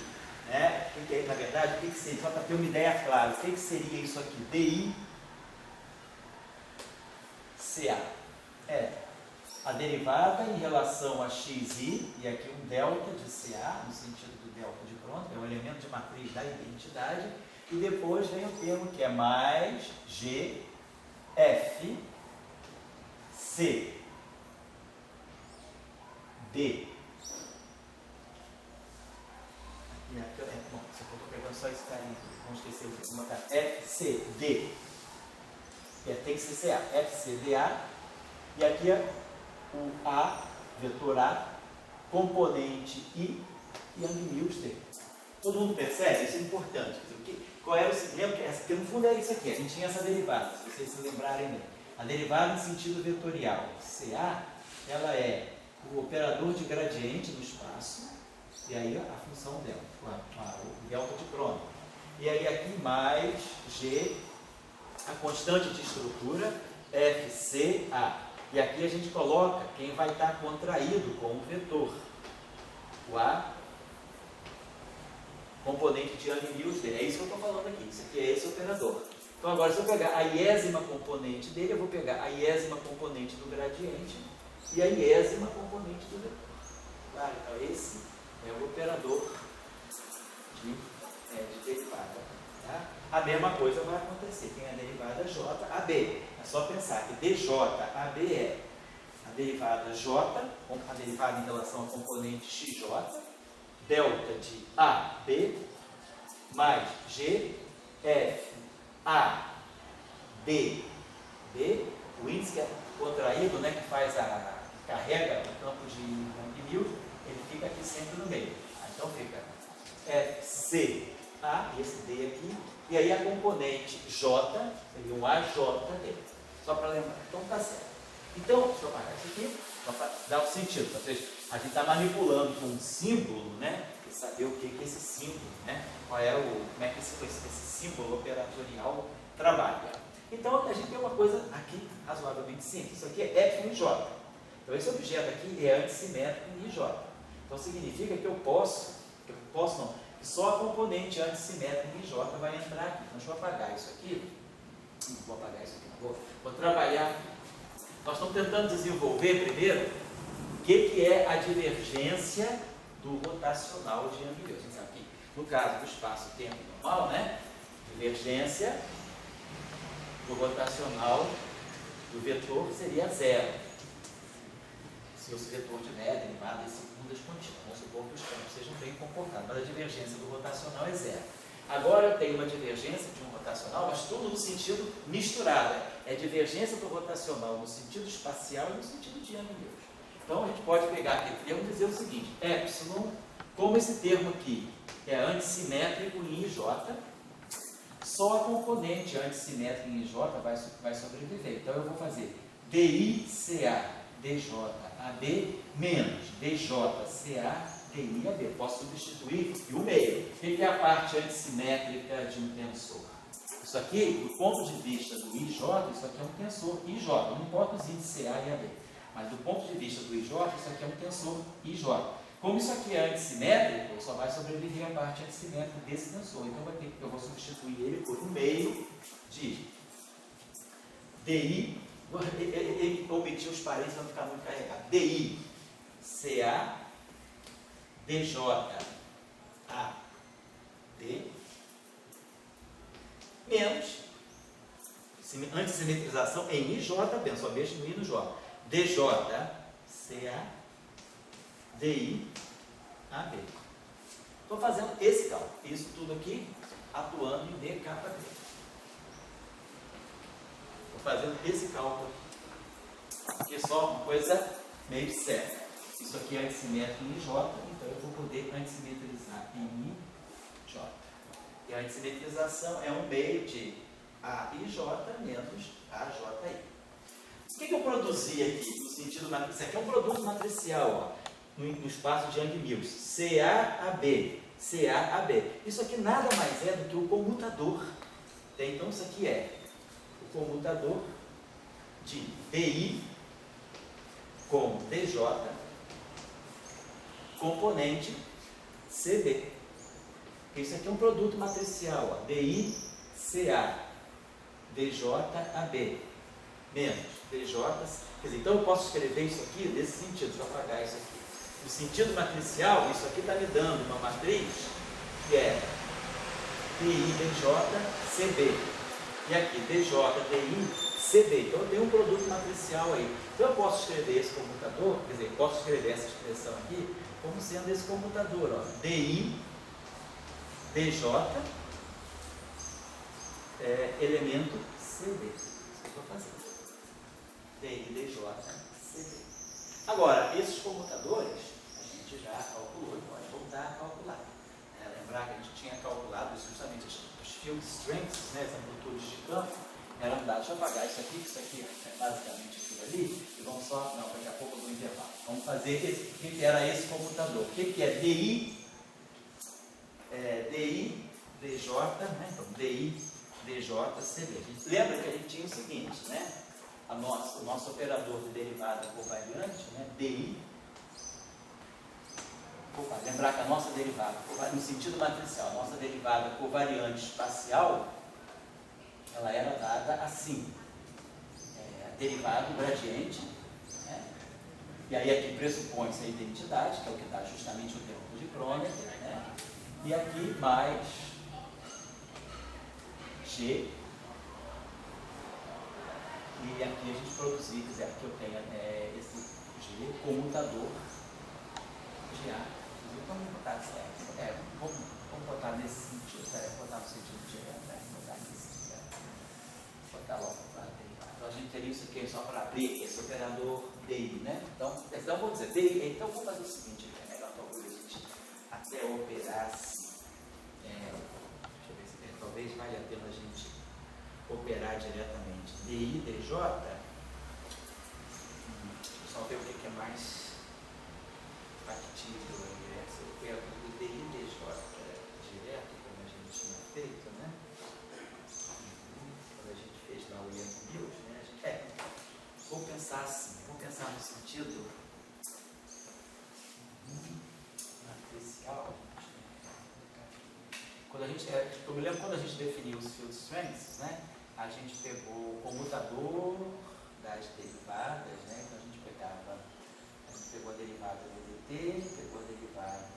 Né? Na verdade, o que seria, só para ter uma ideia clara, o que seria isso aqui? DI, CA. A derivada em relação a xi, e aqui um delta de CA, no sentido do delta de Kronecker, é um elemento de matriz da identidade, e depois vem o termo que é mais G, F, C, D. Bom, se eu estou pegando só esse carinho, vamos esquecer de uma cara. F, C, D. Tem que ser CA. F, C, D, A. E aqui é o A, vetor A, componente I e Young-Mills D. Todo mundo percebe? Isso é importante. Qual era o sistema? Porque no fundo era isso aqui, a gente tinha essa derivada, se vocês se lembrarem bem. A derivada em sentido vetorial, CA, ela é o operador de gradiente no espaço, e aí a função dela, o delta de Kronecker. E aí aqui mais G, a constante de estrutura, FCA. E aqui a gente coloca quem vai estar contraído com o vetor. O A, componente de Young-Mills dele. É isso que eu estou falando aqui. Isso aqui é esse operador. Então agora, se eu pegar a iésima componente dele, eu vou pegar a iésima componente do gradiente e a iésima componente do vetor. Claro, então esse é o operador de derivada. Tá? A mesma coisa vai acontecer. Tem a derivada JAB. É só pensar que DJAB é a derivada J, a derivada em relação ao componente XJ, delta de AB mais G, F, A, B, B, o índice que é contraído, né, que faz carrega o campo de Young-Mills, ele fica aqui sempre no meio. Então fica F, C, A, esse D aqui, e aí a componente J, seria um AJ dele. Só para lembrar. Então tá certo. Então, deixa eu apagar isso aqui, para dar o sentido. Ou seja, a gente está manipulando com um símbolo, né? E saber o que é esse símbolo, né? Como é que esse símbolo operatorial trabalha. Então, a gente tem uma coisa aqui razoavelmente simples. Isso aqui é F em J. Então, esse objeto aqui é antissimétrico em J. Então, significa que que só a componente antissimétrica em J vai entrar aqui. Então, deixa eu apagar isso aqui. Não vou apagar isso aqui, não vou trabalhar. Nós estamos tentando desenvolver primeiro o que é a divergência do rotacional de Young-Mills. Você sabe que no caso do espaço-tempo normal, né? Divergência do rotacional do vetor seria zero. Se o vetor tiver derivada em segundas contínuas, vamos supor que os campos sejam bem comportados, mas a divergência do rotacional é zero. Agora eu tenho uma divergência de um rotacional, mas tudo no sentido misturado. É divergência do rotacional no sentido espacial e no sentido de Young-Mills. Então a gente pode pegar aqui e dizer o seguinte: epsilon, como esse termo aqui é antissimétrico em IJ, só a componente antissimétrica em IJ vai sobreviver. Então eu vou fazer DICA DJAB menos DJCA DIAB. Posso substituir e o meio. O que é a parte antissimétrica de um tensor? Isso aqui, do ponto de vista do IJ, isso aqui é um tensor IJ. Não importa os índices CA e AB. Mas do ponto de vista do IJ, isso aqui é um tensor IJ. Como isso aqui é antissimétrico, só vai sobreviver a parte antissimétrica desse tensor. Então eu vou substituir ele por um meio de DI. Ele omitiu os parênteses para não ficar muito carregado. DI, CA, DJ, AD, menos antissimetrização em IJ, só mesmo no I no J. DJ, CA, DI, AB. Estou fazendo esse cálculo. Isso tudo aqui atuando em DKD. Estou fazendo esse cálculo aqui. É só uma coisa meio séria. Isso aqui é antissimétrico em IJ, então eu vou poder antissimetrizar em IJ. E a antissimetrização é um meio de AIJ menos AJI. O que eu produzi aqui no sentido matricial? Isso aqui é um produto matricial, ó, no espaço de Young-Mills. CAAB, CAAB. Isso aqui nada mais é do que o comutador. Então isso aqui é o comutador de DI com DJ componente CB. Isso aqui é um produto matricial, ó, DI, CA, DJ, AB, menos DJ, quer dizer, então eu posso escrever isso aqui nesse sentido, deixa eu apagar isso aqui. No sentido matricial, isso aqui está me dando uma matriz que é DI, DJ, CB. E aqui, DJ, DI, CB. Então eu tenho um produto matricial aí. Então eu posso escrever esse comutador, quer dizer, posso escrever essa expressão aqui como sendo esse comutador, ó, DI, DJ, elemento CD. Isso que eu estou fazendo. DI, DJ, CD. Agora, esses comutadores, a gente já calculou e pode voltar a calcular. lembrar que a gente tinha calculado justamente os field strengths, né, as amplitudes de campo, eram dados. Deixa eu apagar isso aqui, que isso aqui é basicamente aquilo ali, e vamos só, não, daqui a pouco eu vou intervalo. Vamos fazer o que era esse computador. O que é DI, DJ, né? Então, DI, DJ, CB. A gente lembra que a gente tinha o seguinte, né? O nosso operador de derivada covariante, né? DI. Lembrar que a nossa derivada, no sentido matricial, a nossa derivada covariante espacial, ela era dada assim. Derivado gradiente, né? E aí aqui pressupõe-se a identidade, que é o que dá justamente o tempo de Kronecker, né? E aqui mais G. E aqui a gente produzir, quer dizer, aqui eu tenho esse G comutador GA. Vamos botar certo. Vamos botar nesse sentido. Vou botar no sentido direto, né? Vou botar nesse sentido. Vou botar logo para derivada. Então a gente teria isso aqui só para abrir esse operador DI, né? Então vou dizer DI. Então vou fazer o seguinte, é melhor talvez a gente até operar assim. Deixa eu ver se talvez valha a pena a gente operar diretamente. DI, DJ. Deixa eu só ver o que é mais factível aí. Eu pego o DI, DJ, que era direto, como a gente tinha feito, né? Quando a gente fez lá o Young News, né? Vou pensar assim, vou pensar no sentido matricial. Eu me lembro quando a gente definiu os field strengths, né? A gente pegou o comutador das derivadas, né? Então a gente pegou a derivada DDT, pegou a derivada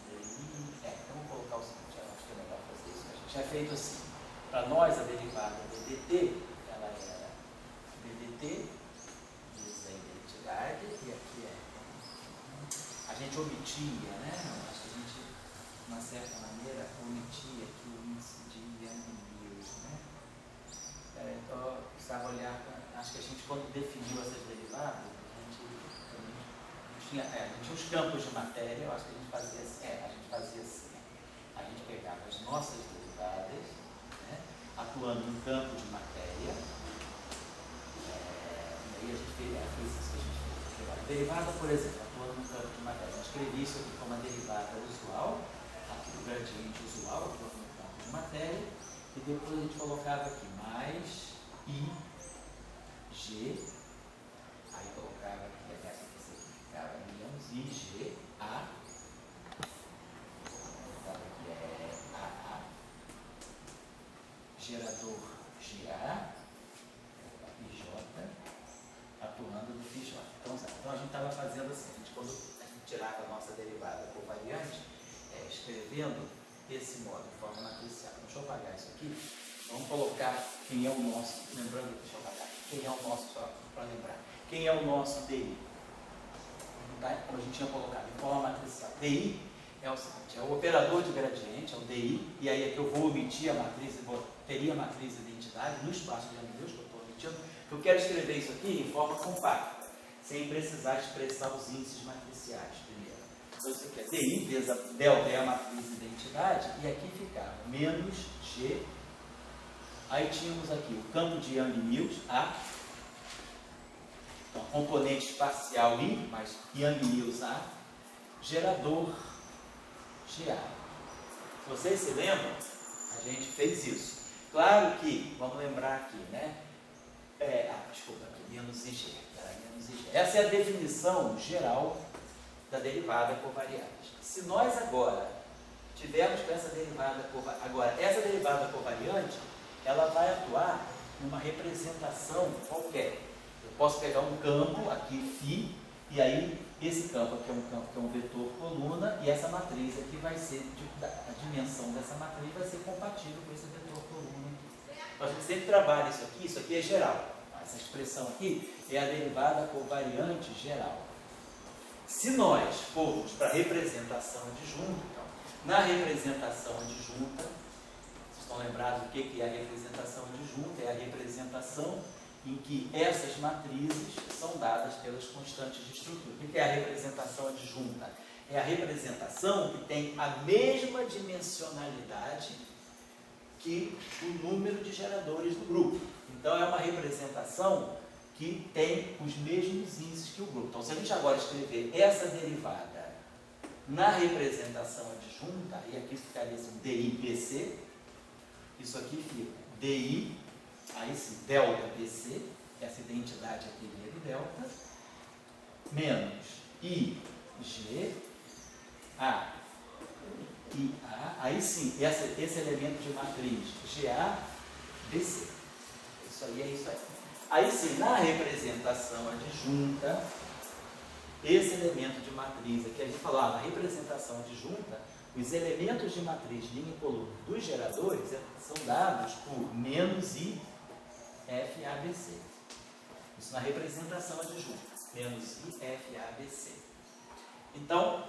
DI. Então vamos colocar o seguinte, eu acho que é melhor fazer isso. A gente tinha feito assim, para nós a derivada DDT, ela era DDT, diz a identidade, e aqui a gente omitia, né? Acho que a gente, de uma certa maneira, omitia aqui o índice de Young News, né? Então, eu precisava olhar, acho que a gente, quando definiu essas derivadas, a gente tinha os campos de matéria, eu acho que a gente fazia assim. A gente pegava as nossas derivadas, né, atuando no campo de matéria, e aí a gente fez isso que a gente fez. A derivada, por exemplo, atuando no campo de matéria. Eu escrevi isso aqui como a derivada usual, aqui do gradiente usual, atuando no campo de matéria, e depois a gente colocava aqui mais I, G, aí colocava aqui, essa aqui significava menos IG, A, colocava aqui AA, gerador GA, IJ, atuando no FJ. Então a gente estava fazendo assim, quando a gente tirava a nossa derivada covariante, escrevendo desse modo, de forma matricial. Deixa eu apagar isso aqui. Vamos colocar quem é o nosso, lembrando, deixa eu apagar, quem é o nosso, só para lembrar, quem é o nosso DI. Tá? Como a gente tinha colocado em forma matricial. DI é o seguinte, é o operador de gradiente, é o DI, e aí é que eu vou omitir a matriz, teria a matriz de identidade no espaço de Young-News, que eu estou omitindo. Eu quero escrever isso aqui em forma compacta, sem precisar expressar os índices matriciais primeiro. Então isso aqui é DI, delta é a matriz de identidade, e aqui ficava menos G. Aí tínhamos aqui o campo de Young-News, A. Então, componente espacial I, mas Young-News A. Gerador GA. Vocês se lembram? A gente fez isso. Claro que, vamos lembrar aqui, né? Desculpa, aqui, menos IG. Essa é a definição geral da derivada covariante. Se nós agora tivermos com essa derivada covariante, essa derivada covariante, ela vai atuar numa representação qualquer. Eu posso pegar um campo aqui, φ, e aí esse campo aqui é um campo que é um vetor coluna, e essa matriz aqui vai ser, a dimensão dessa matriz vai ser compatível com esse vetor coluna aqui. Então a gente sempre trabalha isso aqui é geral. Essa expressão aqui é a derivada covariante geral. Se nós formos para a representação adjunta, então, na representação adjunta, vocês estão lembrados do que é a representação adjunta? É a representação em que essas matrizes são dadas pelas constantes de estrutura. O que é a representação adjunta? é a representação que tem a mesma dimensionalidade que o número de geradores do grupo. Então, é uma representação que tem os mesmos índices que o grupo. Então, se a gente agora escrever essa derivada na representação adjunta, e aqui ficaria assim, DI-BC, isso aqui fica DI, aí sim, delta BC, essa identidade aqui vira delta, menos IG, A, IA, aí sim, esse elemento de matriz GA, BC. Isso aí é isso aí. Aí sim, na representação adjunta, esse elemento de matriz aqui, a gente falou, na representação adjunta, os elementos de matriz linha e coluna dos geradores são dados por menos I, F, A, B, C. Isso na representação adjunta, menos I, F, A, B, C. Então,